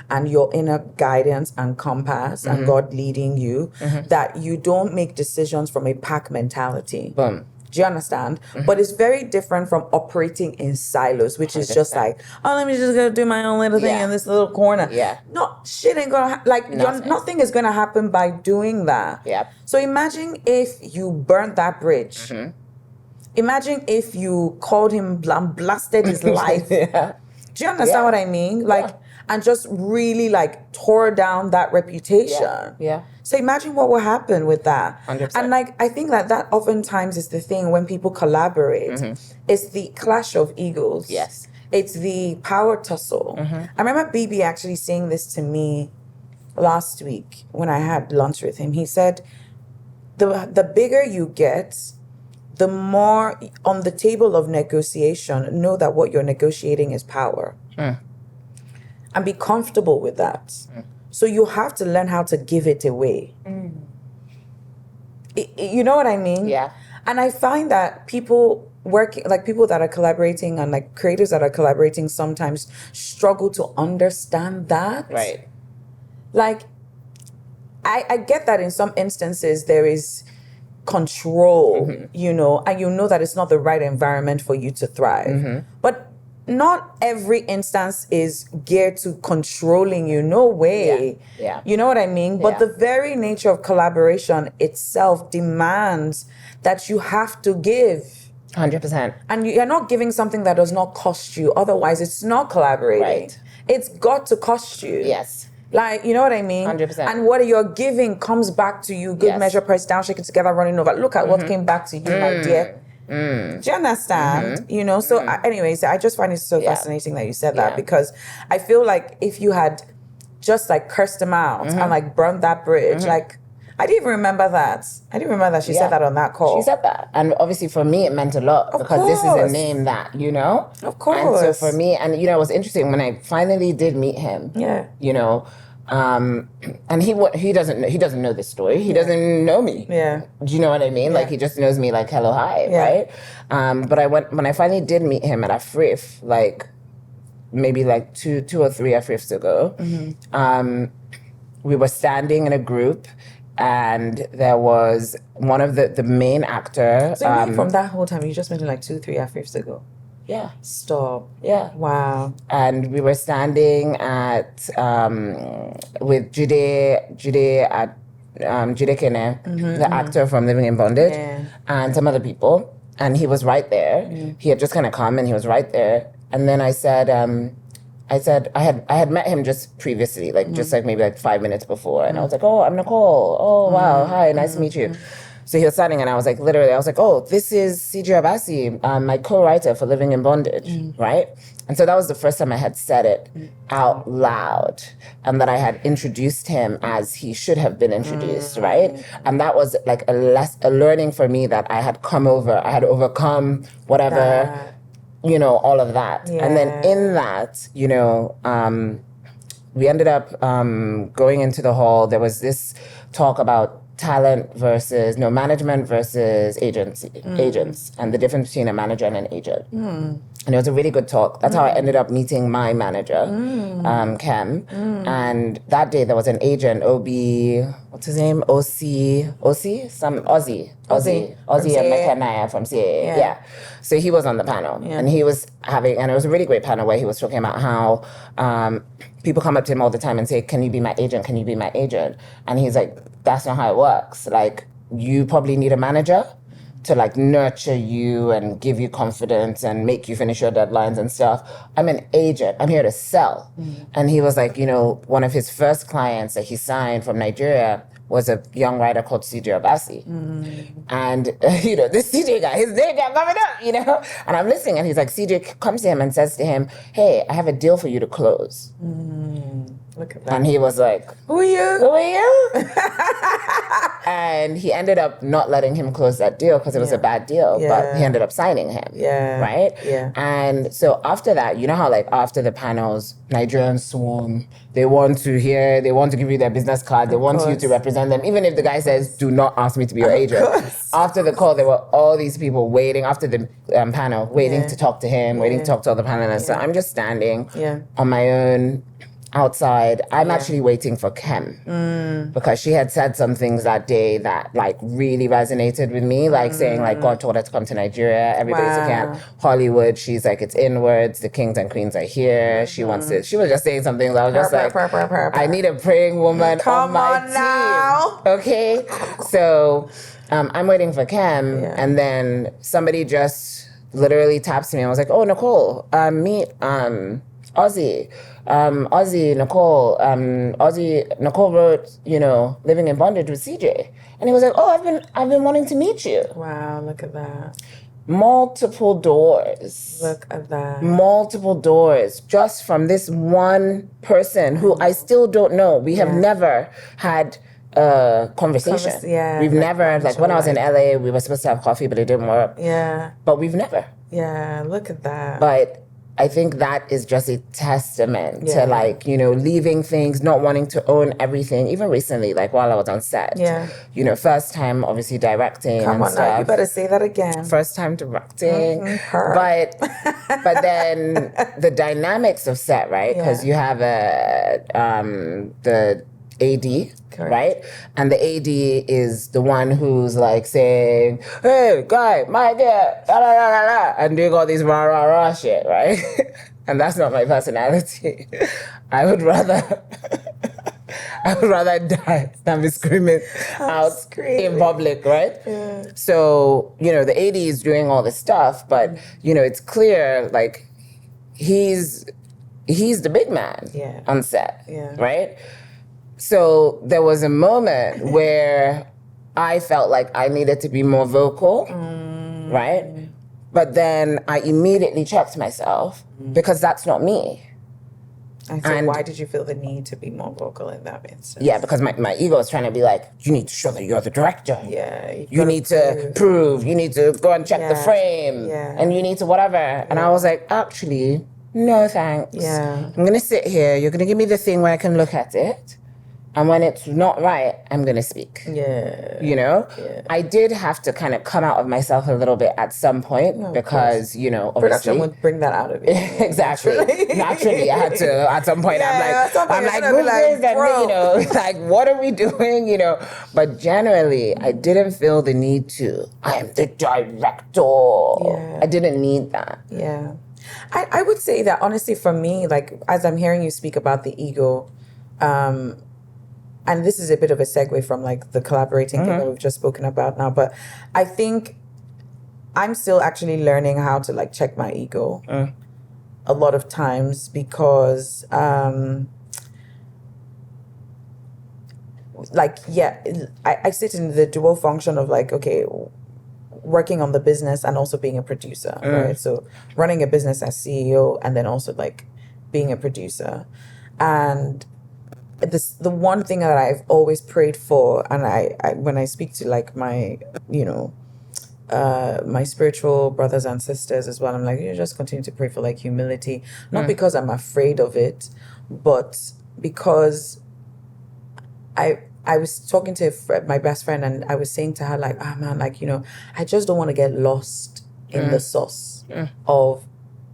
and your inner guidance and compass and God leading you that you don't make decisions from a pack mentality. Boom. Do you understand? But it's very different from operating in silos, which is just like, oh, let me just go do my own little thing in this little corner. Yeah. No, shit ain't gonna nothing is gonna happen by doing that. Yep. So imagine if you burnt that bridge. Mm-hmm. Imagine if you called him and blasted his life. Yeah. Do you understand what I mean? Like, and just really like tore down that reputation. Yeah. So imagine what will happen with that. 100%. And like, I think that oftentimes is the thing when people collaborate. It's the clash of egos. Yes. It's the power tussle. I remember BB actually saying this to me last week when I had lunch with him. He said, the bigger you get, the more on the table of negotiation, know that what you're negotiating is power. And be comfortable with that. So you have to learn how to give it away. You know what I mean? Yeah. And I find that people working, like people that are collaborating and like creators that are collaborating sometimes struggle to understand that. Right. Like, I get that in some instances there is control, you know, and you know that it's not the right environment for you to thrive. But not every instance is geared to controlling you. No way. Yeah. You know what I mean? But the very nature of collaboration itself demands that you have to give. 100%. And you're not giving something that does not cost you. Otherwise, it's not collaborating. Right. It's got to cost you. Yes. Like, you know what I mean? 100%. And what you're giving comes back to you. Good measure, pressed down, shaken together, running over. Look at what came back to you, my dear. Do you understand? You know, so anyways, I just find it so fascinating that you said that, because I feel like if you had just like cursed him out and like burned that bridge, like, I didn't even remember that. I didn't remember that she said that on that call. She said that. And obviously for me, it meant a lot because this is a name that, you know? Of course. And so for me, and you know, it was interesting when I finally did meet him. Yeah. You know, and he doesn't know this story. He doesn't know me. Yeah. Do you know what I mean? Like he just knows me like hello, hi, right? But when I finally did meet him at a frith, like maybe like two or three friths ago, we were standing in a group. And there was one of the main actor. So you mean from that whole time, you just mentioned like 2-3 afternoons ago? Yeah. Stop. Yeah. Wow. And we were standing at with Jude at Jude Kene, the actor from Living in Bondage, and some other people. And he was right there. He had just kind of come and he was right there. And then I said I had met him just previously, like just like maybe like 5 minutes before, and I was like, oh, I'm Nicole. Oh wow, hi, nice to meet you. So he was standing, and I was like, oh, this is CJ Abasi, my co-writer for Living in Bondage, right? And so that was the first time I had said it out loud, and that I had introduced him as he should have been introduced, right? And that was like a learning for me that I had overcome whatever. You know, all of that. Yeah. And then in that, you know, we ended up going into the hall. There was this talk about management versus agents, and the difference between a manager and an agent. And it was a really good talk. That's how I ended up meeting my manager, Kem. And that day there was an agent, what's his name? Aussie and McKenna from CAA. Yeah. So he was on the panel, and he was and it was a really great panel where he was talking about how people come up to him all the time and say, can you be my agent? Can you be my agent? And he's like, that's not how it works. Like, you probably need a manager to like nurture you and give you confidence and make you finish your deadlines and stuff. I'm an agent. I'm here to sell. And he was like, you know, one of his first clients that he signed from Nigeria was a young writer called CJ Abasi. And, you know, this CJ guy, his name got coming up, you know? And I'm listening, and he's like, CJ comes to him and says to him, hey, I have a deal for you to close. Look at that. And he was like, Who are you? And he ended up not letting him close that deal because it was a bad deal, but he ended up signing him. Right? Yeah. And so after that, you know how like after the panels, Nigerians swarm, they want to give you their business card, they want you to represent them, even if the guy says, do not ask me to be your agent. After the call, there were all these people waiting after the panel, waiting to talk to him, waiting to talk to all the panelists. So I'm just standing on my own. outside. I'm actually waiting for Kem because she had said some things that day that like really resonated with me, like saying like God told her to come to Nigeria. Everybody's looking at Hollywood. She's like, it's inwards. The kings and queens are here. She wants to. She was just saying something that I was just like, I need a praying woman on my team. Now. Okay, so I'm waiting for Kem, and then somebody just literally taps me and was like, "Oh, Nicole, meet Ozzy." Nicole wrote, Living in Bondage with CJ. And he was like, "Oh, I've been wanting to meet you." Wow, look at that. Multiple doors. Look at that. Multiple doors just from this one person who I still don't know. We have never had a conversation. We've never, like when I was in LA, we were supposed to have coffee, but it didn't work. Yeah. But we've never. Yeah, look at that. But I think that is just a testament to like, leaving things, not wanting to own everything. Even recently, like while I was on set. Yeah. First time obviously directing. Come and on stuff. now, you better say that again. First time directing. But then the dynamics of set, right? Because you have the AD. Correct. Right? And the AD is the one who's like saying, "Hey, guy, my dear, la, la, la, la, la," and doing all these rah, rah, rah shit, right? And that's not my personality. I would rather die than be screaming in public, right? Yeah. So, the AD is doing all this stuff, but, it's clear, like, he's the big man on set, right? So there was a moment where I felt like I needed to be more vocal, right? But then I immediately checked myself because that's not me. And why did you feel the need to be more vocal in that instance? Yeah, because my ego is trying to be like, you need to show that you're the director. Yeah. You need to prove. You need to go and check the frame. Yeah. And you need to whatever. And I was like, actually, no thanks. Yeah. I'm going to sit here. You're going to give me the thing where I can look at it. And when it's not right, I'm going to speak. Yeah. Yeah. I did have to kind of come out of myself a little bit at some point because, obviously. Production would bring that out of you. Exactly. Naturally, I had to, at some point, I'm like, move this and, like, what are we doing, But generally, I didn't feel the need to. I am the director. Yeah. I didn't need that. Yeah. I would say that, honestly, for me, like, as I'm hearing you speak about the ego, and this is a bit of a segue from like the collaborating thing that we've just spoken about now, but I think I'm still actually learning how to like check my ego a lot of times because I sit in the dual function of like, okay, working on the business and also being a producer, right? So running a business as CEO and then also like being a producer. And the one thing that I've always prayed for, and I when I speak to like my, my spiritual brothers and sisters as well, I'm like, you just continue to pray for like humility, not because I'm afraid of it, but because I was talking to my best friend and I was saying to her like, man, like, I just don't want to get lost in the sauce of,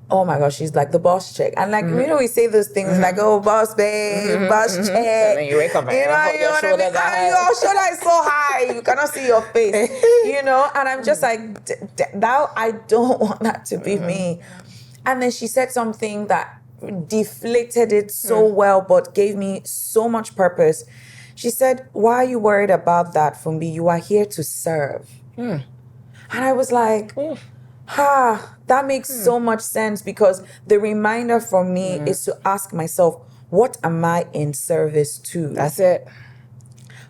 oh my gosh, she's like the boss chick. And like, we say those things like, oh, boss babe, boss chick. And then you wake up and your shoulders are high. Your shoulder is so high, you cannot see your face, And I'm just like, now I don't want that to be me. And then she said something that deflated it so well, but gave me so much purpose. She said, why are you worried about that, Funmbi? You are here to serve. And I was like, that makes so much sense, because the reminder for me is to ask myself, what am I in service to? That's it.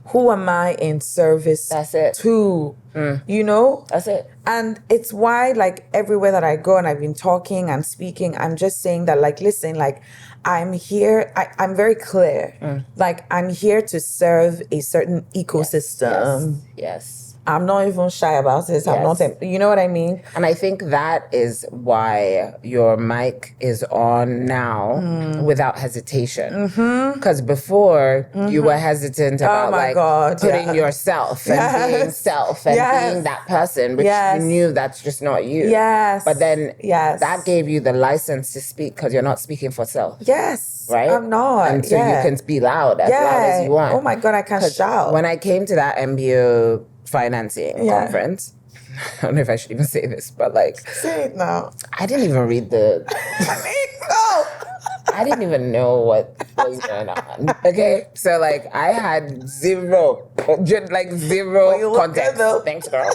Who am I in service to? That's it. And it's why, like, everywhere that I go and I've been talking and speaking, I'm just saying that, like, listen, like, I'm here, I'm very clear. Like, I'm here to serve a certain ecosystem. Yes. I'm not even shy about this. I'm not, you know what I mean? And I think that is why your mic is on now without hesitation. Because before you were hesitant about putting yourself and being self and being that person, which you knew that's just not you. Yes. But then that gave you the license to speak because you're not speaking for self. Yes. Right? I'm not. And so you can be loud as you want. Oh my God, I can shout. When I came to that MBO financing conference, I don't know if I should even say this, but like, say it now. I didn't even read I didn't even know what was going on. Okay, so like I had zero context. Thanks, girl.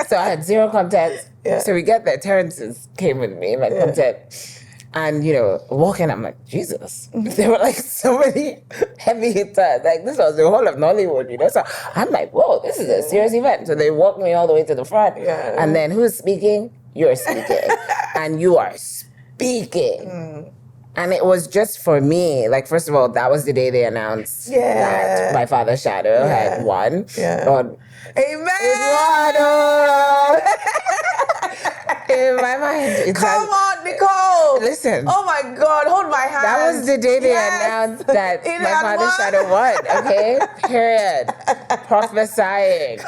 So I had zero context. So we get there. Terrence came with me, like content. And, you know, walking, I'm like, Jesus. There were like so many heavy hitters. Like, this was the whole of Nollywood, you know? So I'm like, whoa, this is a serious event. So they walked me all the way to the front. And then who's speaking? You're speaking. And you are speaking. And it was just for me. Like, first of all, that was the day they announced that my father's shadow had won. Amen! In my mind, come on, Nicole. Listen. Oh my God, hold my hand. That was the day they announced that my father's shadow won. Okay, period. Prophesying.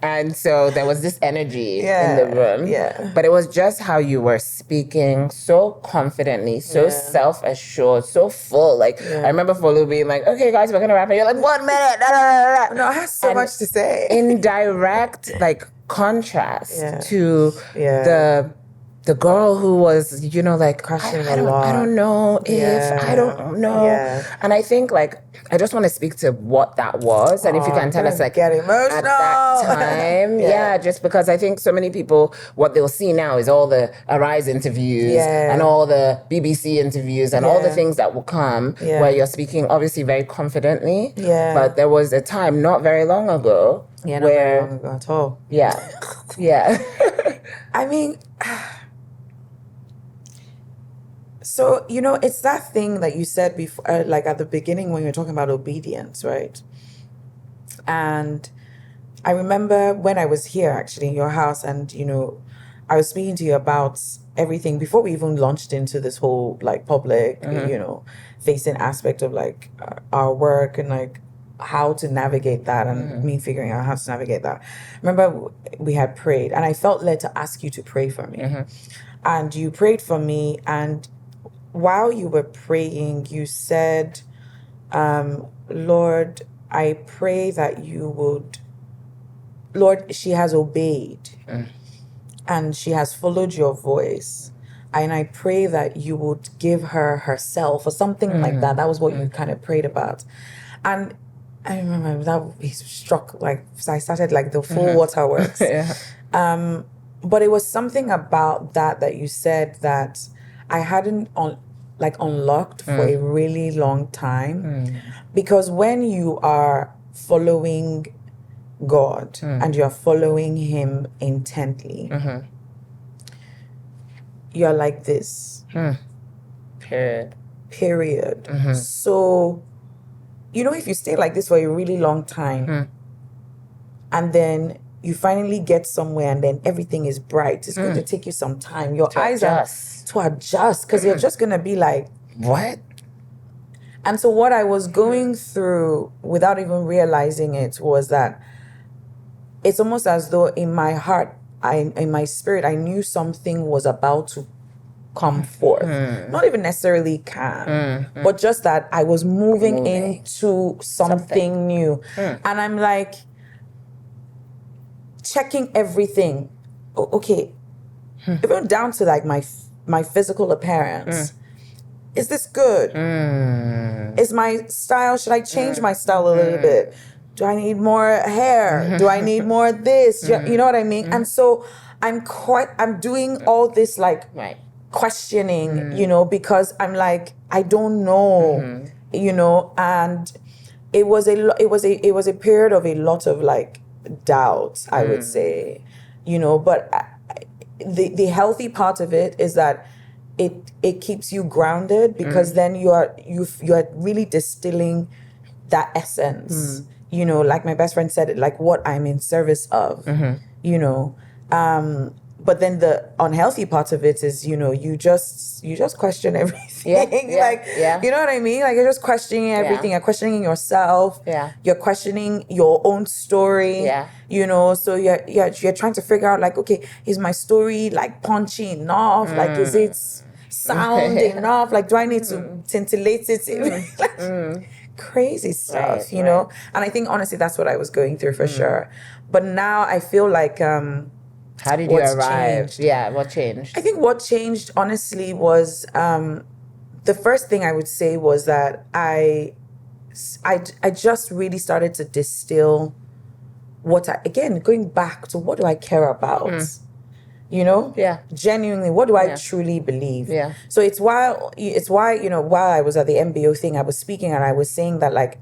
And so there was this energy in the room. But it was just how you were speaking so confidently, so self-assured, so full. Like I remember Folu being like, "Okay, guys, we're gonna wrap it." You're like, 1 minute. No, I have so much to say. In direct, like, contrast to the girl who was, you know, like, I don't know if, I don't know. And I think, like, I just want to speak to what that was. And if you can tell us, like, get emotional. At that time. Just because I think so many people, what they'll see now is all the Arise interviews and all the BBC interviews and all the things that will come where you're speaking, obviously, very confidently. But there was a time not very long ago not where... very long ago at all. I mean... So, you know, it's that thing that you said before, like at the beginning when you were talking about obedience, right? And I remember when I was here actually in your house and, you know, I was speaking to you about everything before we even launched into this whole like public, you know, facing aspect of like our work and like how to navigate that and me figuring out how to navigate that. Remember we had prayed and I felt led to ask you to pray for me. And you prayed for me, and while you were praying, you said, Lord, I pray that you would, Lord, she has obeyed and she has followed your voice. And I pray that you would give her herself or something like that. That was what you kind of prayed about. And I remember that he struck, like, so I started like the full waterworks. But it was something about that you said that I hadn't unlocked for a really long time. Because when you are following God and you're following him intently, you're like this. Period. So, you know, if you stay like this for a really long time and then you finally get somewhere and then everything is bright, it's going to take you some time. Your eyes are to adjust because you're just going to be like, what? And so what I was going through without even realizing it was that it's almost as though in my heart, in my spirit, I knew something was about to come forth. Not even necessarily but just that I was moving into something new. And I'm like, checking everything. Okay, even down to like my physical appearance. Is this good? Is my style, should I change my style a little bit? Do I need more hair? Do I need more this? You know what I mean? And so I'm doing all this like questioning, you know, because I'm like, I don't know, you know, and it was a period of a lot of like doubt, I would say, you know, but the healthy part of it is that it keeps you grounded because then you are really distilling that essence you know, like my best friend said, like what I'm in service of, you know. But then the unhealthy part of it is, you know, you just question everything. You know what I mean? Like you're just questioning everything. You're questioning yourself. You're questioning your own story. You know, so you're trying to figure out like, okay, is my story like punchy enough? Like, is it sound enough? Like, do I need to scintillate it? Like, crazy stuff, you know? And I think honestly that's what I was going through for sure. But now I feel like how did you arrive? Changed? Yeah, what changed? I think what changed honestly was the first thing I would say was that I just really started to distill again, going back to what do I care about? You know? Genuinely, what do I truly believe? So it's why, you know, while I was at the MBO thing, I was speaking and I was saying that like,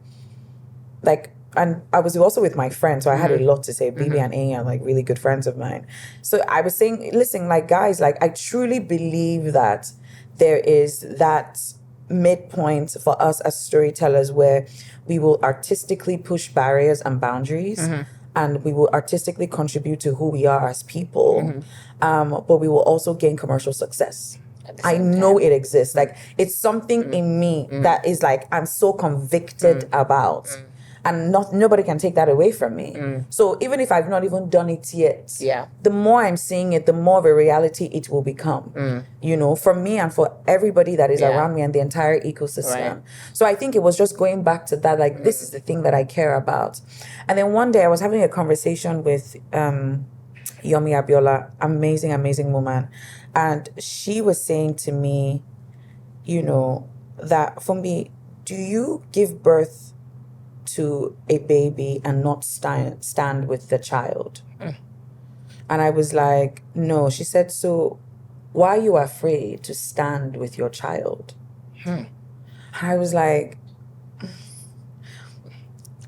and I was also with my friends, so I had a lot to say. Bibi and Anya are like really good friends of mine. So I was saying, listen, like guys, like I truly believe that there is that midpoint for us as storytellers where we will artistically push barriers and boundaries and we will artistically contribute to who we are as people, but we will also gain commercial success. I know it exists. Like it's something in me that is like, I'm so convicted about. And nobody can take that away from me. So even if I've not even done it yet, the more I'm seeing it, the more of a reality it will become. You know, for me and for everybody that is around me and the entire ecosystem. So I think it was just going back to that, like, this is the thing that I care about. And then one day I was having a conversation with Yomi Abiola, amazing, amazing woman. And she was saying to me, you know, that, Funmbi, do you give birth to a baby and not stand with the child? And I was like, no. She said, so why are you afraid to stand with your child? I was like,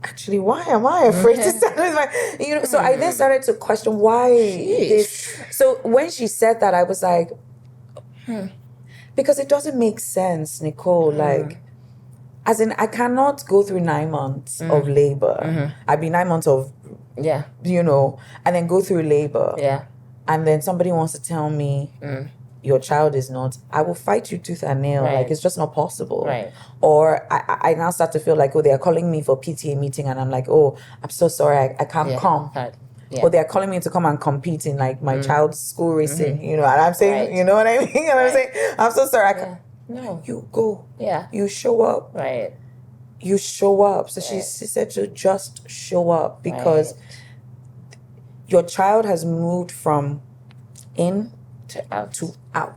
actually, why am I afraid to stand with my, you know? So I then started to question why this. So when she said that, I was like, because it doesn't make sense, Nicole. Like, as in, I cannot go through 9 months of labor. I'd be 9 months of, you know, and then go through labor. And then somebody wants to tell me your child is not, I will fight you tooth and nail. Like, it's just not possible. Or I now start to feel like, oh, they are calling me for PTA meeting. And I'm like, oh, I'm so sorry, I can't come. Or they're calling me to come and compete in like my child's school racing, you know. And I'm saying, you know what I mean? And I'm saying, I'm so sorry, I can't. No, you go. You show up. You show up. So she said to just show up because your child has moved from in to out.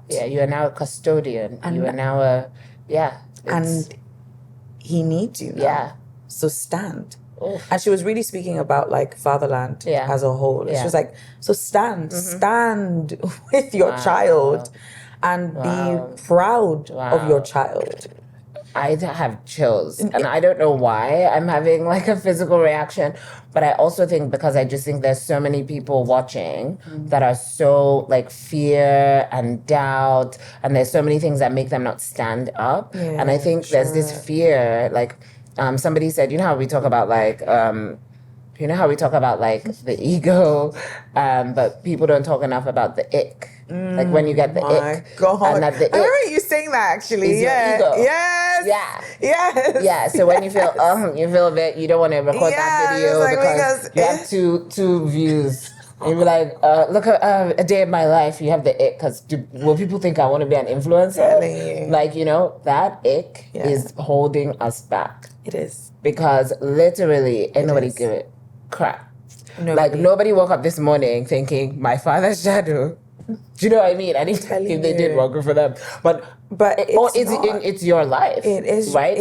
You are now a custodian. And you are now a and he needs you now. So stand. And she was really speaking about like fatherland as a whole. She was like, so stand with your child. And be proud of your child. I have chills. And I don't know why I'm having like a physical reaction. But I also think because I just think there's so many people watching that are so like fear and doubt. And there's so many things that make them not stand up. And I think there's this fear. Like somebody said, you know how we talk about like... you know how we talk about like the ego, but people don't talk enough about the ick. Like when you get the ick. God. And that the ick, I remember you saying that actually. Your ego. So when you feel a bit, you don't want to record that video like, because you have two views. And you'll be like, look at a day of my life. You have the ick because will people think I want to be an influencer? Like, you know, that ick is holding us back. It is. Because literally, ain't nobody give it crap. Like, nobody woke up this morning thinking, my father's shadow. Do you know what I mean? And if they did, well, good for them. But it's your life. It is. Right?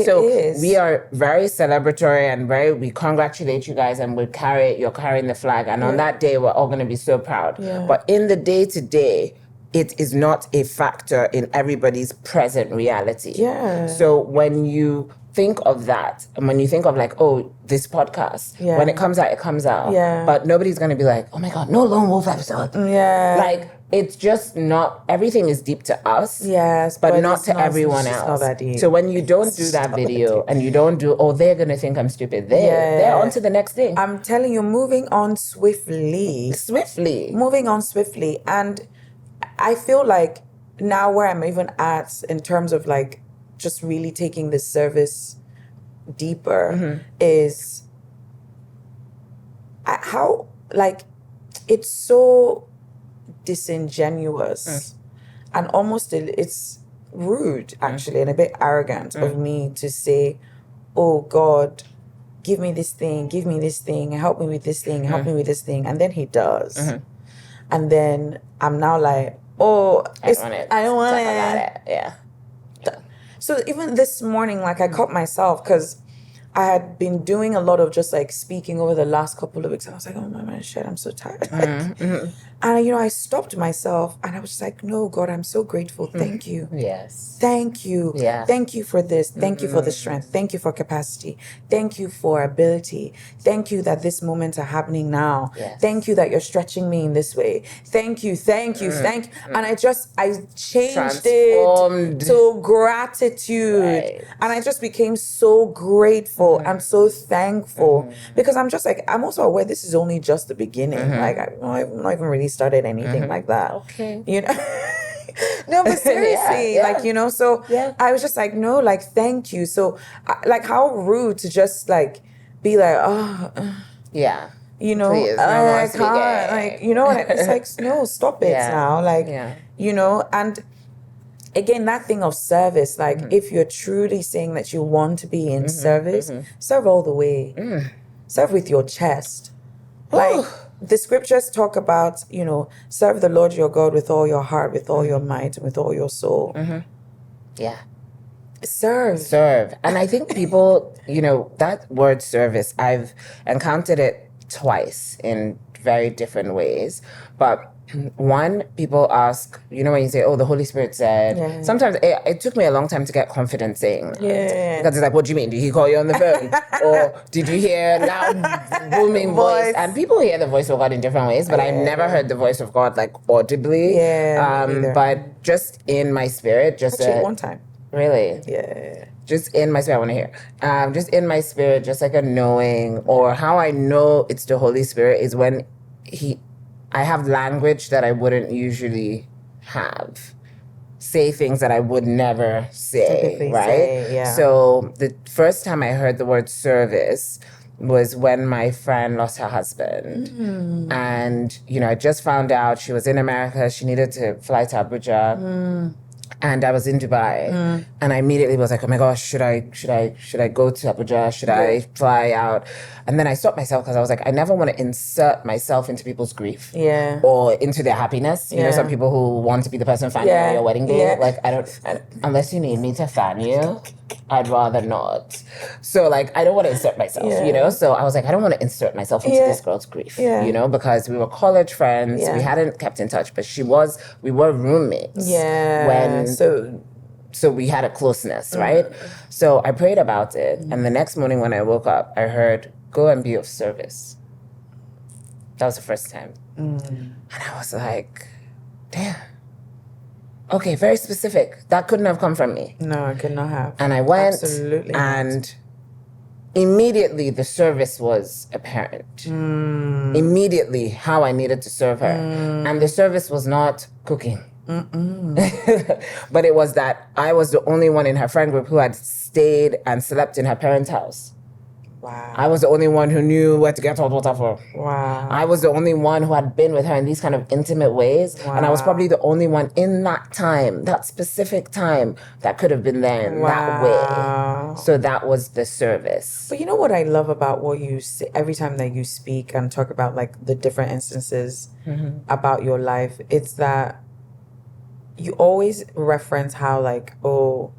We are very celebratory and we congratulate you guys and you're carrying the flag. And on that day, we're all going to be so proud. But in the day-to-day, it is not a factor in everybody's present reality. So when you think of that, and when you think of like, oh, this podcast, when it comes out, it comes out. But nobody's going to be like, oh my God, no Lone Wolf episode. Like, it's just not, everything is deep to us. Yes, but not it's to everyone it's else. not that deep. So when you don't do that video and you don't do, oh, they're gonna think I'm stupid. They're on to the next thing. I'm telling you, moving on swiftly. Moving on swiftly. And I feel like now where I'm even at in terms of like just really taking this service deeper is how like it's so disingenuous and almost it's rude actually and a bit arrogant of me to say, oh God, give me this thing, help me with this thing, help me with this thing, and then he does. And then I'm now like, oh, I don't want it. Yeah. So even this morning, like I caught myself because I had been doing a lot of just like speaking over the last couple of weeks. And I was like, oh my man, shit, I'm so tired. And, you know, I stopped myself and I was just like, no, God, I'm so grateful. Thank you. Yes. Thank you. Yeah. Thank you for this. Thank you for the strength. Thank you for capacity. Thank you for ability. Thank you that these moments are happening now. Yes. Thank you that you're stretching me in this way. Thank you. And I changed it to gratitude. Right. And I just became so grateful and so thankful because I'm just like, I'm also aware this is only just the beginning. Like I've not even really started anything like that. Okay. You know? No, but seriously, like, you know, so I was just like, no, like, thank you. So, like, how rude to just, like, be like, oh, you know, please, no I more can't, speaking. like, you know, it's like, no, stop it now. Like, you know, and again, that thing of service, like, if you're truly saying that you want to be in service, serve all the way. Serve with your chest. Like, the scriptures talk about, you know, serve the Lord your God with all your heart, with all your might, and with all your soul. Yeah. Serve. And I think people, you know, that word service, I've encountered it twice in very different ways. But one, people ask, you know, when you say, oh, the Holy Spirit said, sometimes it took me a long time to get confident saying that. Because it's like, what do you mean? Did he call you on the phone? Or did you hear loud booming voice? And people hear the voice of God in different ways, but I've never heard the voice of God like audibly. But just in my spirit, Actually, one time. Really? Yeah. Just in my spirit, I want to hear. Just in my spirit, just like a knowing, or how I know it's the Holy Spirit is when I have language that I wouldn't usually have. Say things that I would never say, right? So the first time I heard the word service was when my friend lost her husband. And, you know, I just found out she was in America. She needed to fly to Abuja. And I was in Dubai, and I immediately was like, "Oh my gosh, should I go to Abuja? Should I fly out?" And then I stopped myself because I was like, I never want to insert myself into people's grief, or into their happiness. You know, some people who want to be the person fanning you on your wedding day. Like, I don't, unless you need me to fan you, I'd rather not. So like, I don't want to insert myself. You know, so I was like, I don't want to insert myself into this girl's grief. You know, because we were college friends, we hadn't kept in touch, but we were roommates. When so we had a closeness, right? So I prayed about it, and the next morning when I woke up, I heard, go and be of service. That was the first time. And I was like, damn. Okay, very specific. That couldn't have come from me. No, it could not have. And I went, absolutely and immediately the service was apparent. Immediately how I needed to serve her. And the service was not cooking. But it was that I was the only one in her friend group who had stayed and slept in her parents' house. Wow. I was the only one who knew where to get hot water for. Wow. I was the only one who had been with her in these kind of intimate ways. Wow. And I was probably the only one in that time, that specific time, that could have been there in that way. So that was the service. But you know what I love about what you say every time that you speak and talk about like the different instances about your life, it's that you always reference how like, oh,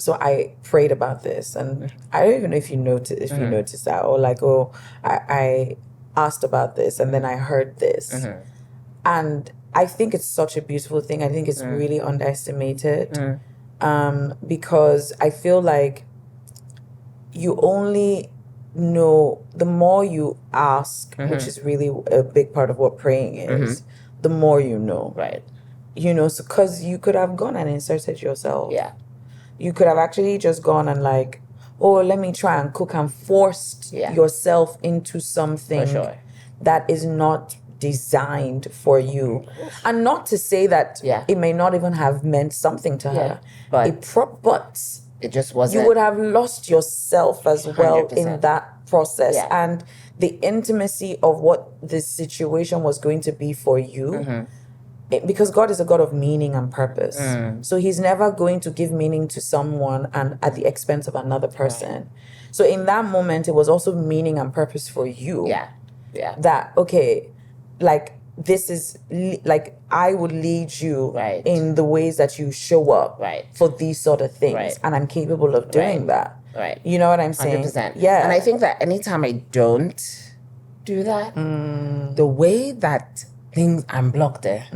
so I prayed about this, and I don't even know if you noticed that, or like, oh, I asked about this, and then I heard this, and I think it's such a beautiful thing. I think it's really underestimated, because I feel like you only know the more you ask, which is really a big part of what praying is. the more you know. Right. You know, because you could have gone and inserted yourself. Yeah. You could have actually just gone and like, oh, let me try and cook, and forced yourself into something For sure. that is not designed for you. And not to say that it may not even have meant something to her. But but it just wasn't. you would have lost yourself as well 100%. in that process. Yeah. And the intimacy of what this situation was going to be for you. Because God is a God of meaning and purpose. So he's never going to give meaning to someone and at the expense of another person. Right. So in that moment, it was also meaning and purpose for you. Yeah. Yeah. That, okay, like this is, like I would lead you in the ways that you show up for these sort of things. Right. And I'm capable of doing that. Right. You know what I'm saying? 100%. Yeah. And I think that anytime I don't do that, the way that things I'm blocked there.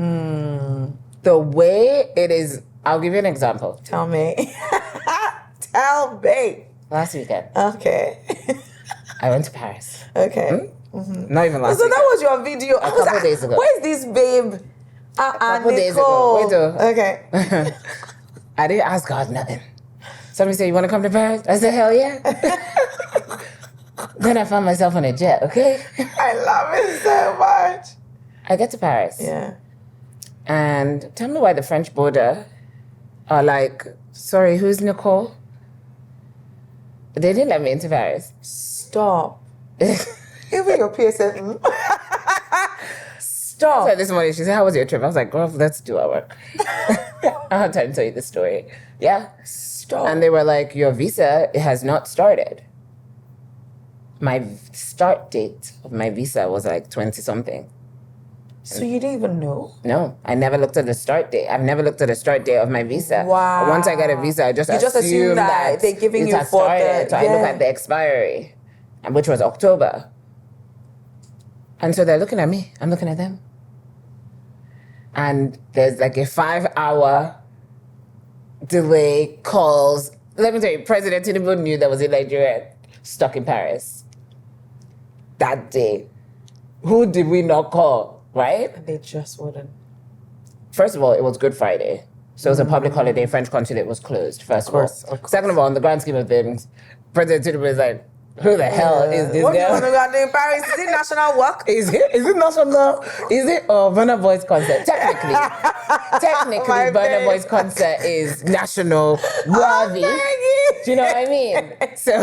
The way it is, I'll give you an example. Tell me. Tell me. Last weekend. Okay. I went to Paris. Okay. Not even last So weekend. that was your video. A couple days ago. Where's this babe? A couple days ago. Wait till. Okay. I didn't ask God nothing. Somebody said, you want to come to Paris? I said, hell yeah. Then I found myself on a jet, okay? I love it so much. I get to Paris. Yeah. And tell me why the French border are like, sorry, who's Nicole? They didn't let me into Paris. Stop. Even your peer said, stop. So this morning, she said, how was your trip? I was like, girl, let's do our work. I don't have time to tell you the story. Yeah. Stop. And they were like, your visa has not started. My start date of my visa was like 20-something. So you didn't even know? No, I never looked at the start date. I've never looked at the start date of my visa. Wow. Once I get a visa, I just assume that they're giving you has for started. So I look at the expiry, which was October. And so they're looking at me. I'm looking at them. And there's like a 5-hour delay calls. Let me tell you, President Tinubu knew there was a Nigerian stuck in Paris that day. Who did we not call, right? They just wouldn't. First of all, it was Good Friday. So it was a public holiday. French consulate was closed, first of all. Of course. Second of all, in the grand scheme of things, President Tinubu is like, who the hell is this what girl? What do you want to do in Paris? Is it national work? Is it national? Is it Burna Boy's concert? Technically, Burna Boy's concert is national worthy. Do you know what I mean? So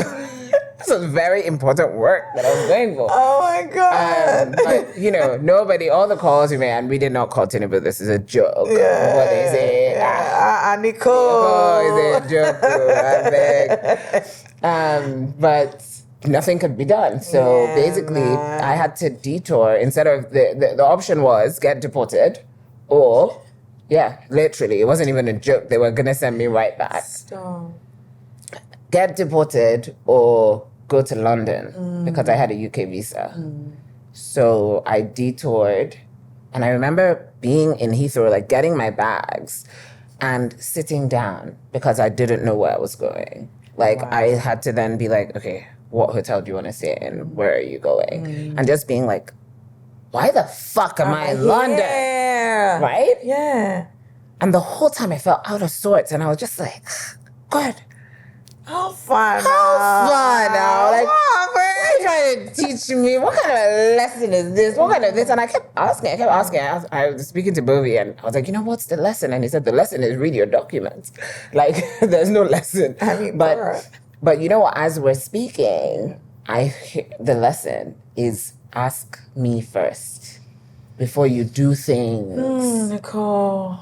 this was very important work that I was going for. Oh my God. But, you know, nobody, all the calls we made, and we did not call Tinubu, this is a joke. Yeah. What is it? Nicole. Oh, is it a joke? I beg. But nothing could be done. So basically, I had to detour. Instead of the option was get deported, or literally, it wasn't even a joke. They were gonna send me right back. Stop. Get deported or go to London because I had a UK visa. So I detoured, and I remember being in Heathrow, like getting my bags and sitting down because I didn't know where I was going. Like I had to then be like, okay, what hotel do you want to stay in? Where are you going? And just being like, why the fuck am I in London? Yeah. Right? Yeah. And the whole time I felt out of sorts, and I was just like, God, how fun now? Like, what are you trying to teach me? What kind of lesson is this? What kind of this? And I kept asking. I was speaking to Bovi, and I was like, you know, what's the lesson? And he said, the lesson is read your documents. Like, there's no lesson. I mean, but you know what? As we're speaking, the lesson is ask me first before you do things. Nicole.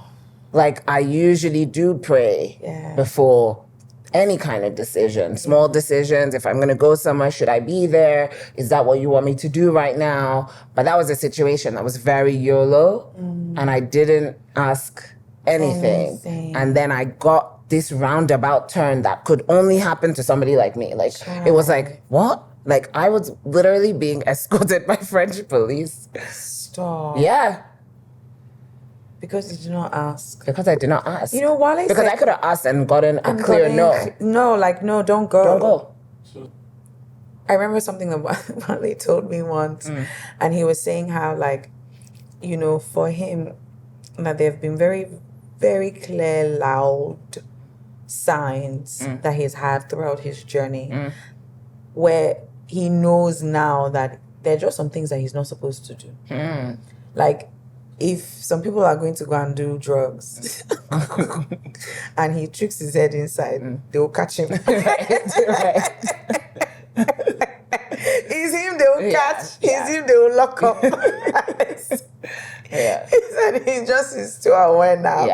Like, I usually do pray before any kind of decision, small decisions. If I'm going to go somewhere, should I be there? Is that what you want me to do right now? But that was a situation that was very YOLO, and I didn't ask anything. And then I got this roundabout turn that could only happen to somebody like me. Like, it was like, what? Like, I was literally being escorted by French police. Stop. Yeah. Because you did not ask. Because I did not ask. You know why? Because I could have asked and gotten a clear no. No, don't go. Don't go. I remember something that Wale told me once, and he was saying how, like, for him, that there have been very, very clear, loud signs that he's had throughout his journey where he knows now that there are just some things that he's not supposed to do. Like, if some people are going to go and do drugs and he tricks his head inside, they will catch him. It's him they will catch. It's him they will lock up. He said he's too aware now.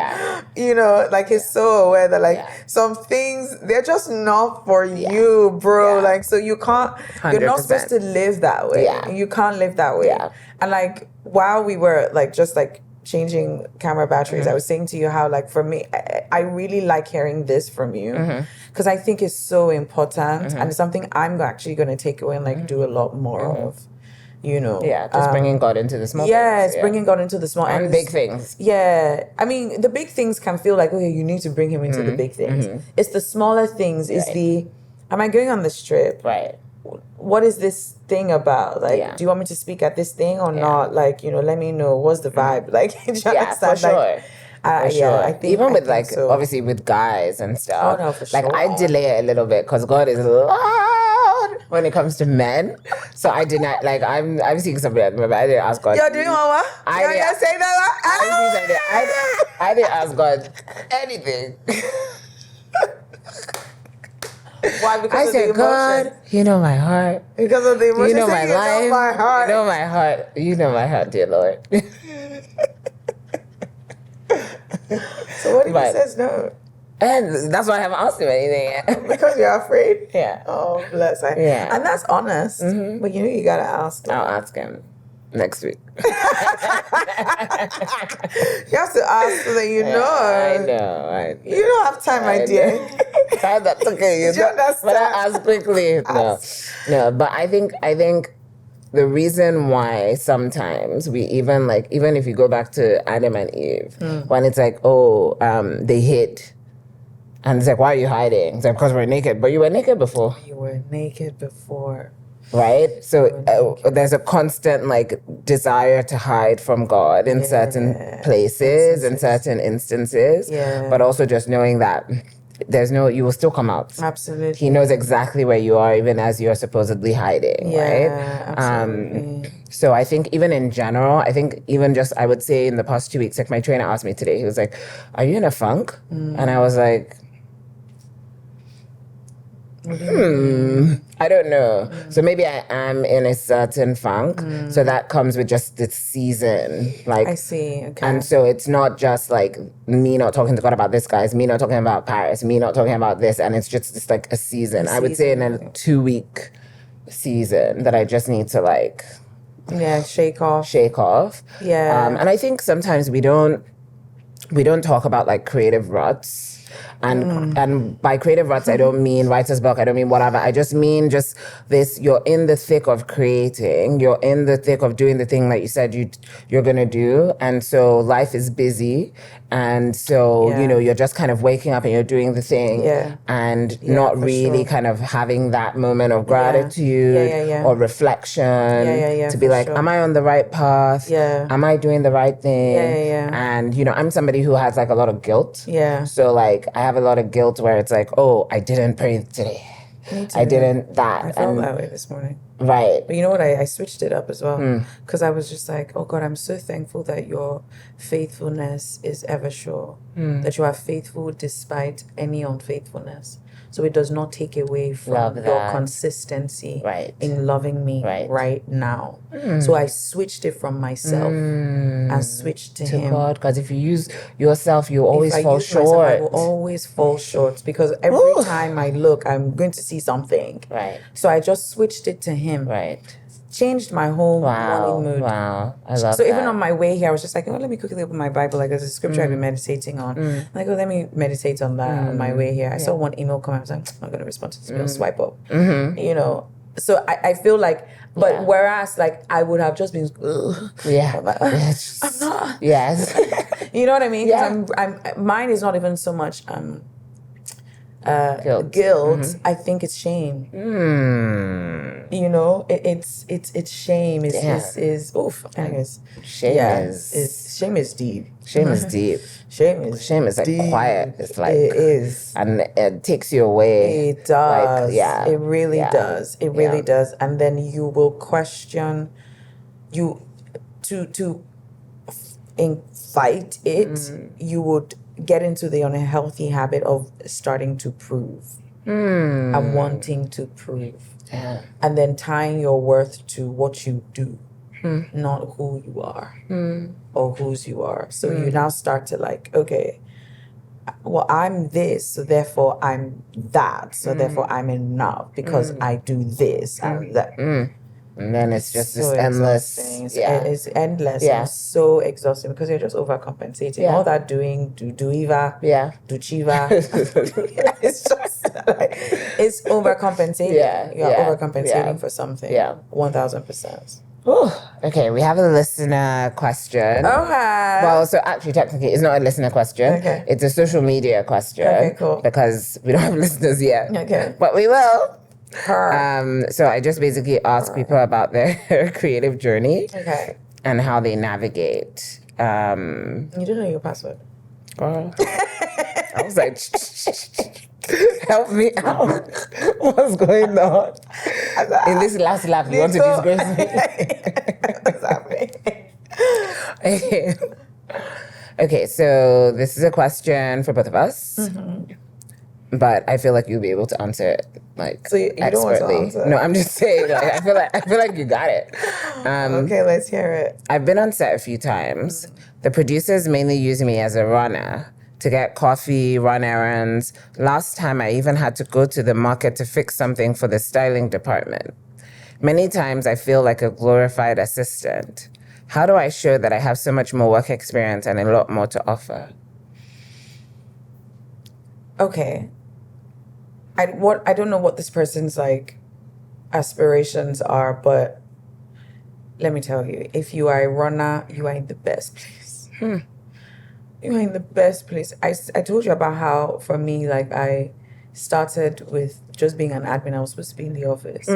He's so aware that some things, they're just not for you, bro. Like, so you can't, 100%. You're not supposed to live that way. You can't live that way. And like, while we were just changing camera batteries, I was saying to you how, like, for me, I really like hearing this from you because I think it's so important and it's something I'm actually going to take away and do a lot more of. Just bringing God into the small things. Yes, bringing God into the small and big things. Yeah, I mean, the big things can feel like, okay, you need to bring him into the big things. It's the smaller things. It's am I going on this trip? Right. What is this thing about? Like, do you want me to speak at this thing or not? Like, let me know. What's the vibe? Like, do you understand? For sure. For sure. I think even with so. obviously with guys and stuff. Oh, no, for sure. I delay it a little bit because God is loud when it comes to men. So I did not I'm seeing somebody at the moment. I didn't ask God. You're doing what? You're saying that? I didn't ask God anything. Why? Because I said, God, you know my heart. Because of the emotion. You know my life. You know my heart. You know my heart. You know my heart, dear Lord. So what if he says no? And that's why I haven't asked him anything yet. Because you're afraid? Yeah. Oh, bless her. Yeah. And that's honest. But you gotta ask him. I'll ask him next week. You have to ask so that you know. I know. You don't have time, my dear. That's okay. You understand? But I ask quickly. No. But I think the reason why sometimes we even if you go back to Adam and Eve, when it's they hid. And it's like, why are you hiding? It's like, because we're naked. But you were naked before. You were naked before. Right? So there's a constant desire to hide from God in certain places, in certain instances. Yeah. But also just knowing that you will still come out. Absolutely. He knows exactly where you are, even as you're supposedly hiding, right? Absolutely. So I think even in general, I would say in the past 2 weeks, my trainer asked me today, he was like, are you in a funk? And I was like, I don't know. So maybe I am in a certain funk. So that comes with just this season. I see. Okay. And so it's not just me not talking to God about this, guys, me not talking about Paris, me not talking about this. And it's just a season. I would say in a 2-week season that I just need to shake off. Yeah. And I think sometimes we don't talk about creative ruts. And by creative ruts, I don't mean writer's block, I don't mean whatever. I just mean just this, you're in the thick of creating, you're in the thick of doing the thing that you said you're going to do. And so life is busy. And so, you're just kind of waking up and you're doing the thing and not really kind of having that moment of gratitude or reflection to be am I on the right path? Yeah. Am I doing the right thing? And, I'm somebody who has a lot of guilt. Yeah. So I have a lot of guilt where it's oh, I didn't pray today. Me too. I didn't that. I felt that way this morning. Right. But you know what? I switched it up as well. Because I was just oh God, I'm so thankful that your faithfulness is ever sure. That you are faithful despite any unfaithfulness. So it does not take away from your consistency in loving me right now. So I switched it from myself and switched to him. God, because if you use yourself, you always fall short. Myself, I will always fall short because every time I look, I'm going to see something. Right. So I just switched it to him. Right. Changed my whole morning mood. Wow. I love that. So even on my way here, I was just let me quickly open my Bible. There's a scripture I've been meditating on. Let me meditate on that on my way here. I saw one email come. I was I'm not going to respond to this email. Swipe up. So I feel but whereas I would have just been, I'm not. Yes. You know what I mean? Because mine is not even so much guilt. I think it's shame. You know, it's shame is oof. Anyways, Shame shame is deep. Shame is deep. Shame is like deep. quiet. It's like it is. and it takes you away. It does. Like, yeah. It really does. It really Yeah. does. And then you will question you to fight it. You would get into the unhealthy habit of starting to prove and wanting to prove. Yeah. And then tying your worth to what you do, not who you are or whose you are. So you now start to like, okay, well, I'm this, so therefore I'm that, so therefore I'm enough because I do this and that. And then it's just this So endless. exhausting. Yeah. It's endless. Yeah. And so exhausting because you're just overcompensating. Yeah. All that doing, do Eva, Yeah. do Chiva. It's just like, it's overcompensating. Yeah. You're Yeah. overcompensating Yeah. for something. Yeah. 1000%. Okay, we have a listener question. Okay. Well, so actually, technically, it's not a listener question. Okay. It's a social media question. Okay, cool. Because we don't have listeners yet. Okay. But we will. Her. So I just basically ask people about their creative journey Okay. and how they navigate. You don't know your password. Girl, I was like, help me out. What's going on? In this last lap, you want to disgrace me? What's happening? Okay, so this is a question for both of us. But I feel like you'll be able to answer it like So you don't want to expertly. answer? No, I'm just saying. Like, I feel like you got it. Okay, let's hear it. I've been on set a few times. The producers mainly use me as a runner to get coffee, run errands. Last time I even had to go to the market to fix something for the styling department. Many times I feel like a glorified assistant. How do I show that I have so much more work experience and a lot more to offer? Okay. I don't know what this person's like aspirations are, but let me tell you, if you are a runner, you are in the best place. You are in the best place. I told you about how for me, like I started with just being an admin. I was supposed to be in the office,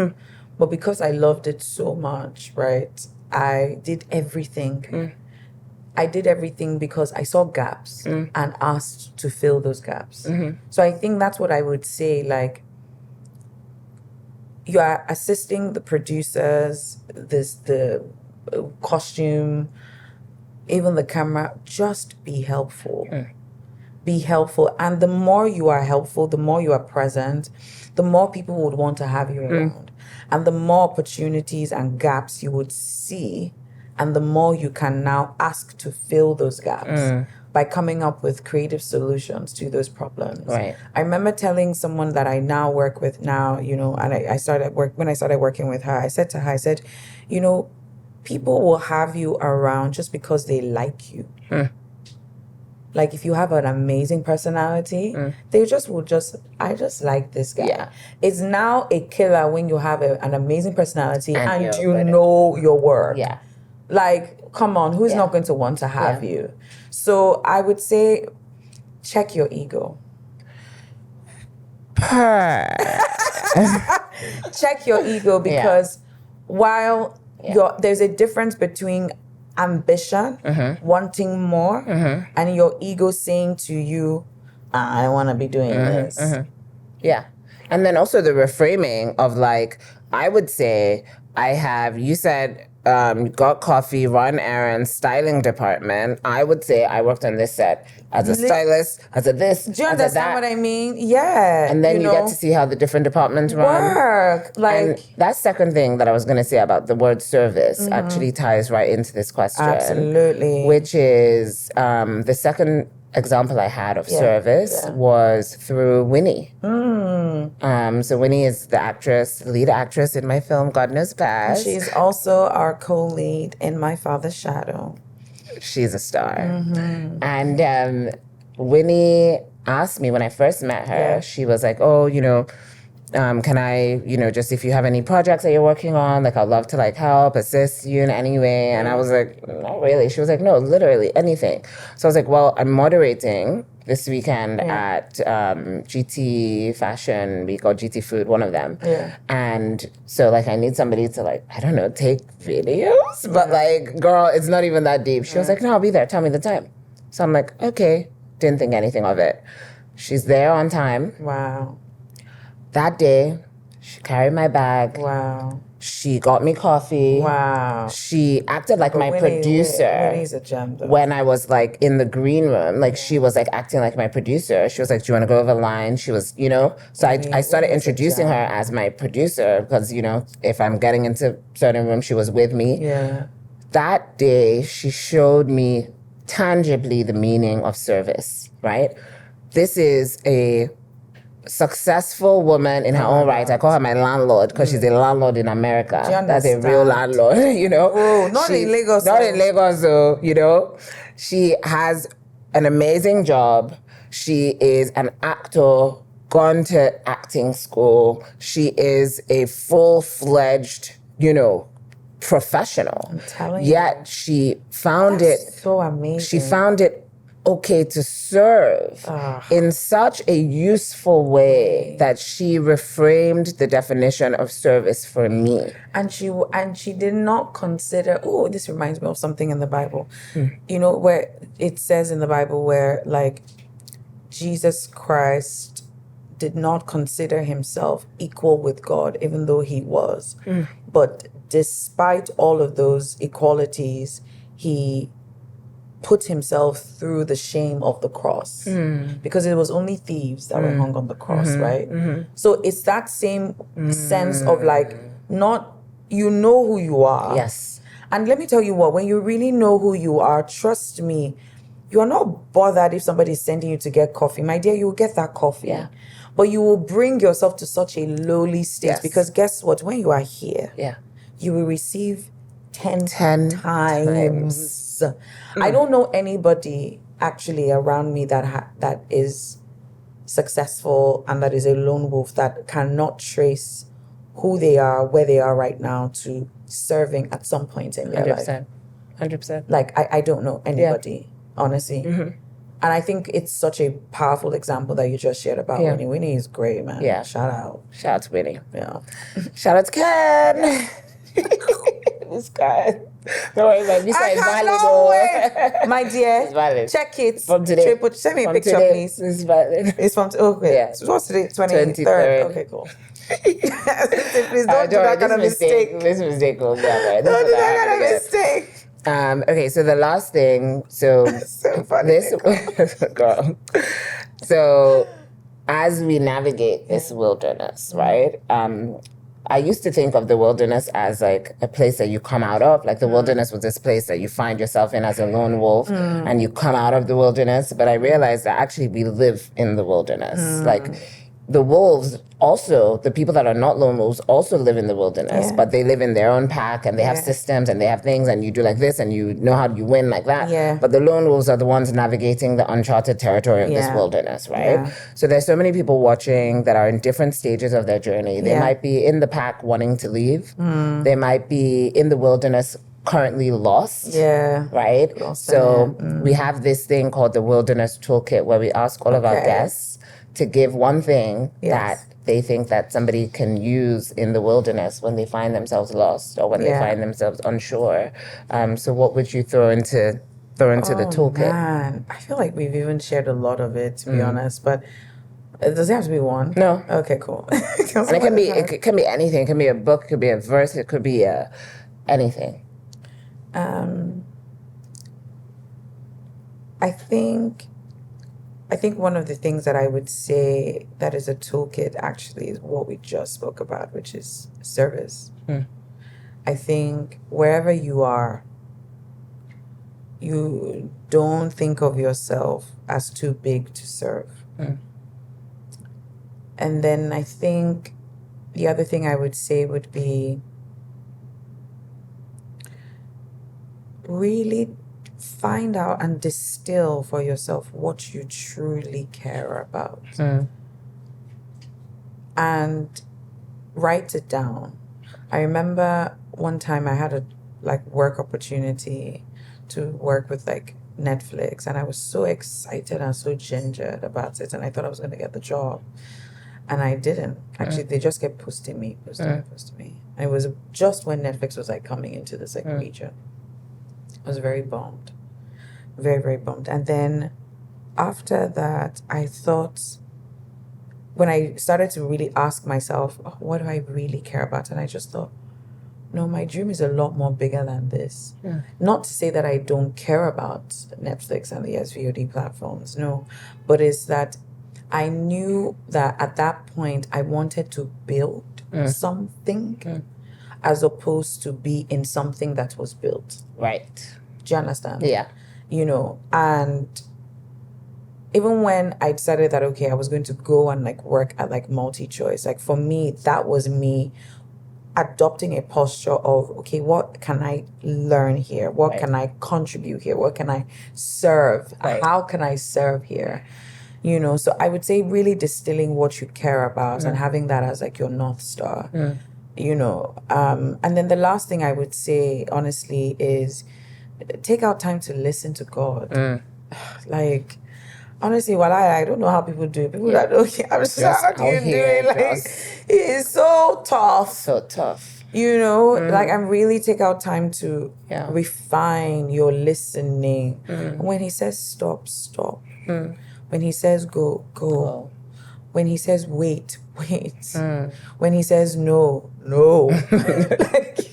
but because I loved it so much, right? I did everything. I did everything because I saw gaps and asked to fill those gaps. So I think that's what I would say. Like, you are assisting the producers, the costume, even the camera. Just be helpful. Be helpful. And the more you are helpful, the more you are present, the more people would want to have you around. And the more opportunities and gaps you would see, and the more you can now ask to fill those gaps by coming up with creative solutions to those problems. Right. I remember telling someone that I now work with now, you know, and when I started working with her, I said to her, you know, people will have you around just because they like you. Like if you have an amazing personality, they just will I just like this guy. Yeah. It's now a killer when you have an amazing personality and you're you good at know your work. Yeah. Like, come on, who's not going to want to have you? So I would say, check your ego. Check your ego because while there's a difference between ambition, wanting more, and your ego saying to you, I want to be doing this. Yeah. And then also the reframing of like, I would say you said, got coffee, run errands, styling department. I would say I worked on this set as a stylist, as a this, Do you as understand a that. what I mean? Yeah. And then you get to see how the different departments run. Work. Like, And that second thing that I was going to say about the word service actually ties right into this question. absolutely. Which is the second example I had of service was through Winnie. So Winnie is the lead actress in my film God Knows Best. She's also our co-lead in My Father's Shadow. She's a star. And Winnie asked me when I first met her, she was like, oh, you know, can I, you know, just if you have any projects that you're working on, like I'd love to like help, assist you in any way. And I was like, not really. She was like, no, literally anything. So I was like, well, I'm moderating this weekend at GT Fashion Week or GT Food, one of them. Yeah. And so, like, I need somebody to, like, I don't know, take videos. But, like, girl, it's not even that deep. She was like, no, I'll be there. Tell me the time. So I'm like, okay. Didn't think anything of it. She's there on time. Wow. That day, she carried my bag. Wow. She got me coffee. Wow. She acted like my producer. Winnie's a gem, though. When I was like in the green room, like she was like acting like my producer. She was like, do you want to go over the line? She was, you know, so I started introducing her as my producer because, you know, if I'm getting into certain rooms, she was with me. Yeah. That day, she showed me tangibly the meaning of service, right? This is a successful woman in her own right. I call her my landlord because she's a landlord in America. That's a real landlord, you know. Oh, not in Lagos. Not in Lagos, though, you know. She has an amazing job. She is an actor, gone to acting school. She is a full-fledged, you know, professional. I'm telling you. Yet she found it so amazing. She found it okay to serve in such a useful way that she reframed the definition of service for me. And she did not consider, oh, this reminds me of something in the Bible. You know, where it says in the Bible where like Jesus Christ did not consider himself equal with God, even though he was. But despite all of those equalities, he put himself through the shame of the cross because it was only thieves that were hung on the cross, right? So it's that same sense of like, not, you know who you are. Yes. And let me tell you what, when you really know who you are, trust me, you are not bothered if somebody is sending you to get coffee. My dear, you will get that coffee. Yeah. But you will bring yourself to such a lowly state because guess what? When you are here, you will receive 10 times. I don't know anybody actually around me that is successful and that is a lone wolf that cannot trace who they are, where they are right now to serving at some point in their 100%. life. 100%. Like, I don't know anybody, honestly. And I think it's such a powerful example that you just shared about Winnie. Winnie is great, man. Yeah. Shout out. Shout out to Winnie. Yeah. Shout out to Ken. This guy. Don't worry, man. This guy is valid. My dear, it's valid. Check it. From today. Send me a picture, today, please. It's valid. It's from, okay. Yeah. So what's today? 23rd. Okay, cool. Please don't do that kind of mistake. This mistake will be right. Don't do that kind of mistake. Okay, so the last thing, so funny. Girl. So as we navigate this wilderness, right? I used to think of the wilderness as like a place that you come out of. Like the wilderness was this place that you find yourself in as a lone wolf and you come out of the wilderness. But I realized that actually we live in the wilderness. Like the wolves also, the people that are not lone wolves also live in the wilderness, but they live in their own pack and they have systems and they have things and you do like this and you know how you win like that. Yeah. But the lone wolves are the ones navigating the uncharted territory of this wilderness, right? Yeah. So there's so many people watching that are in different stages of their journey. They might be in the pack wanting to leave. They might be in the wilderness currently lost. Yeah. Right? We have this thing called the Wilderness Toolkit where we ask all of our guests to give one thing that they think that somebody can use in the wilderness when they find themselves lost or when they find themselves unsure. So what would you throw into the toolkit? Man, I feel like we've even shared a lot of it, to be honest, but does it have to be one? No. Okay, cool. And it can be anything. It can be a book, it could be a verse, it could be anything. I think one of the things that I would say that is a toolkit actually is what we just spoke about, which is service. I think wherever you are, you don't think of yourself as too big to serve. And then I think the other thing I would say would be really find out and distill for yourself what you truly care about. And write it down. I remember one time I had a work opportunity to work with Netflix, and I was so excited and so gingered about it, and I thought I was going to get the job, and I didn't. Actually, they just kept posting me. And it was just when Netflix was like coming into this like region. I was very bummed, very, very bummed. And then after that, I thought, when I started to really ask myself, oh, what do I really care about? And I just thought, no, my dream is a lot more bigger than this. Not to say that I don't care about Netflix and the SVOD platforms, no, but it's that I knew that at that point I wanted to build something as opposed to be in something that was built. Right. Do you understand? Yeah. You know, and even when I decided that, okay, I was going to go and like work at like MultiChoice, like for me, that was me adopting a posture of, okay, what can I learn here? What can I contribute here? What can I serve? How can I serve here? You know, so I would say really distilling what you care about and having that as like your North Star, you know. And then the last thing I would say, honestly, is take out time to listen to God. Like, honestly, well, I don't know how people do it. People that don't care, I'm just how do you do it? Like, it is so tough. So tough. You know, like I'm really take out time to refine your listening. When he says stop, stop. When he says go, go. When he says wait, wait. When he says no, no. Like,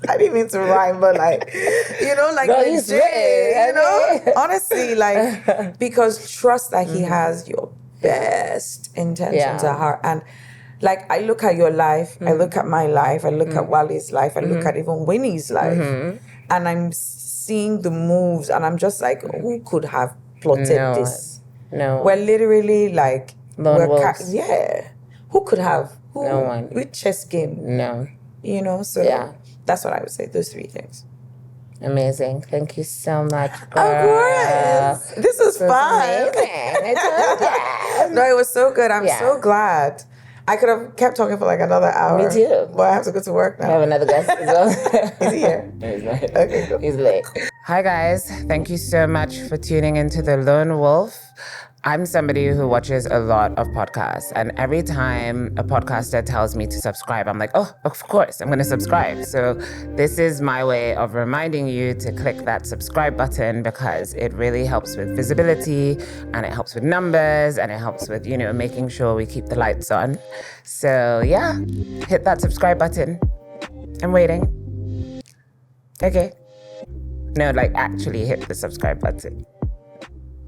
I didn't mean to rhyme, but like, you know, like legit, you know, honestly, like, because trust that he has your best intentions at heart. And like, I look at your life, I look at my life, I look at Wally's life, I look at even Winnie's life, and I'm seeing the moves, and I'm just like, who could have plotted this? No. We're literally like, lone wolves. Who could have? No one. With chess game. No. You know, so that's what I would say, those three things. Amazing. Thank you so much, girl. Of course. This was fun. Amazing. No, it was so good. I'm so glad. I could have kept talking for like another hour. Me too. But I have to go to work now. I have another guest as well. Is he here? He's not. Okay, cool. He's late. Hi, guys. Thank you so much for tuning into The Lone Wolf. I'm somebody who watches a lot of podcasts, and every time a podcaster tells me to subscribe, I'm like, oh, of course, I'm going to subscribe. So this is my way of reminding you to click that subscribe button, because it really helps with visibility, and it helps with numbers, and it helps with, you know, making sure we keep the lights on. So yeah, hit that subscribe button. I'm waiting. Okay. No, like actually hit the subscribe button.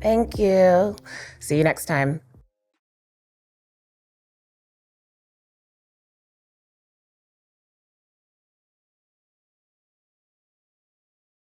Thank you. See you next time.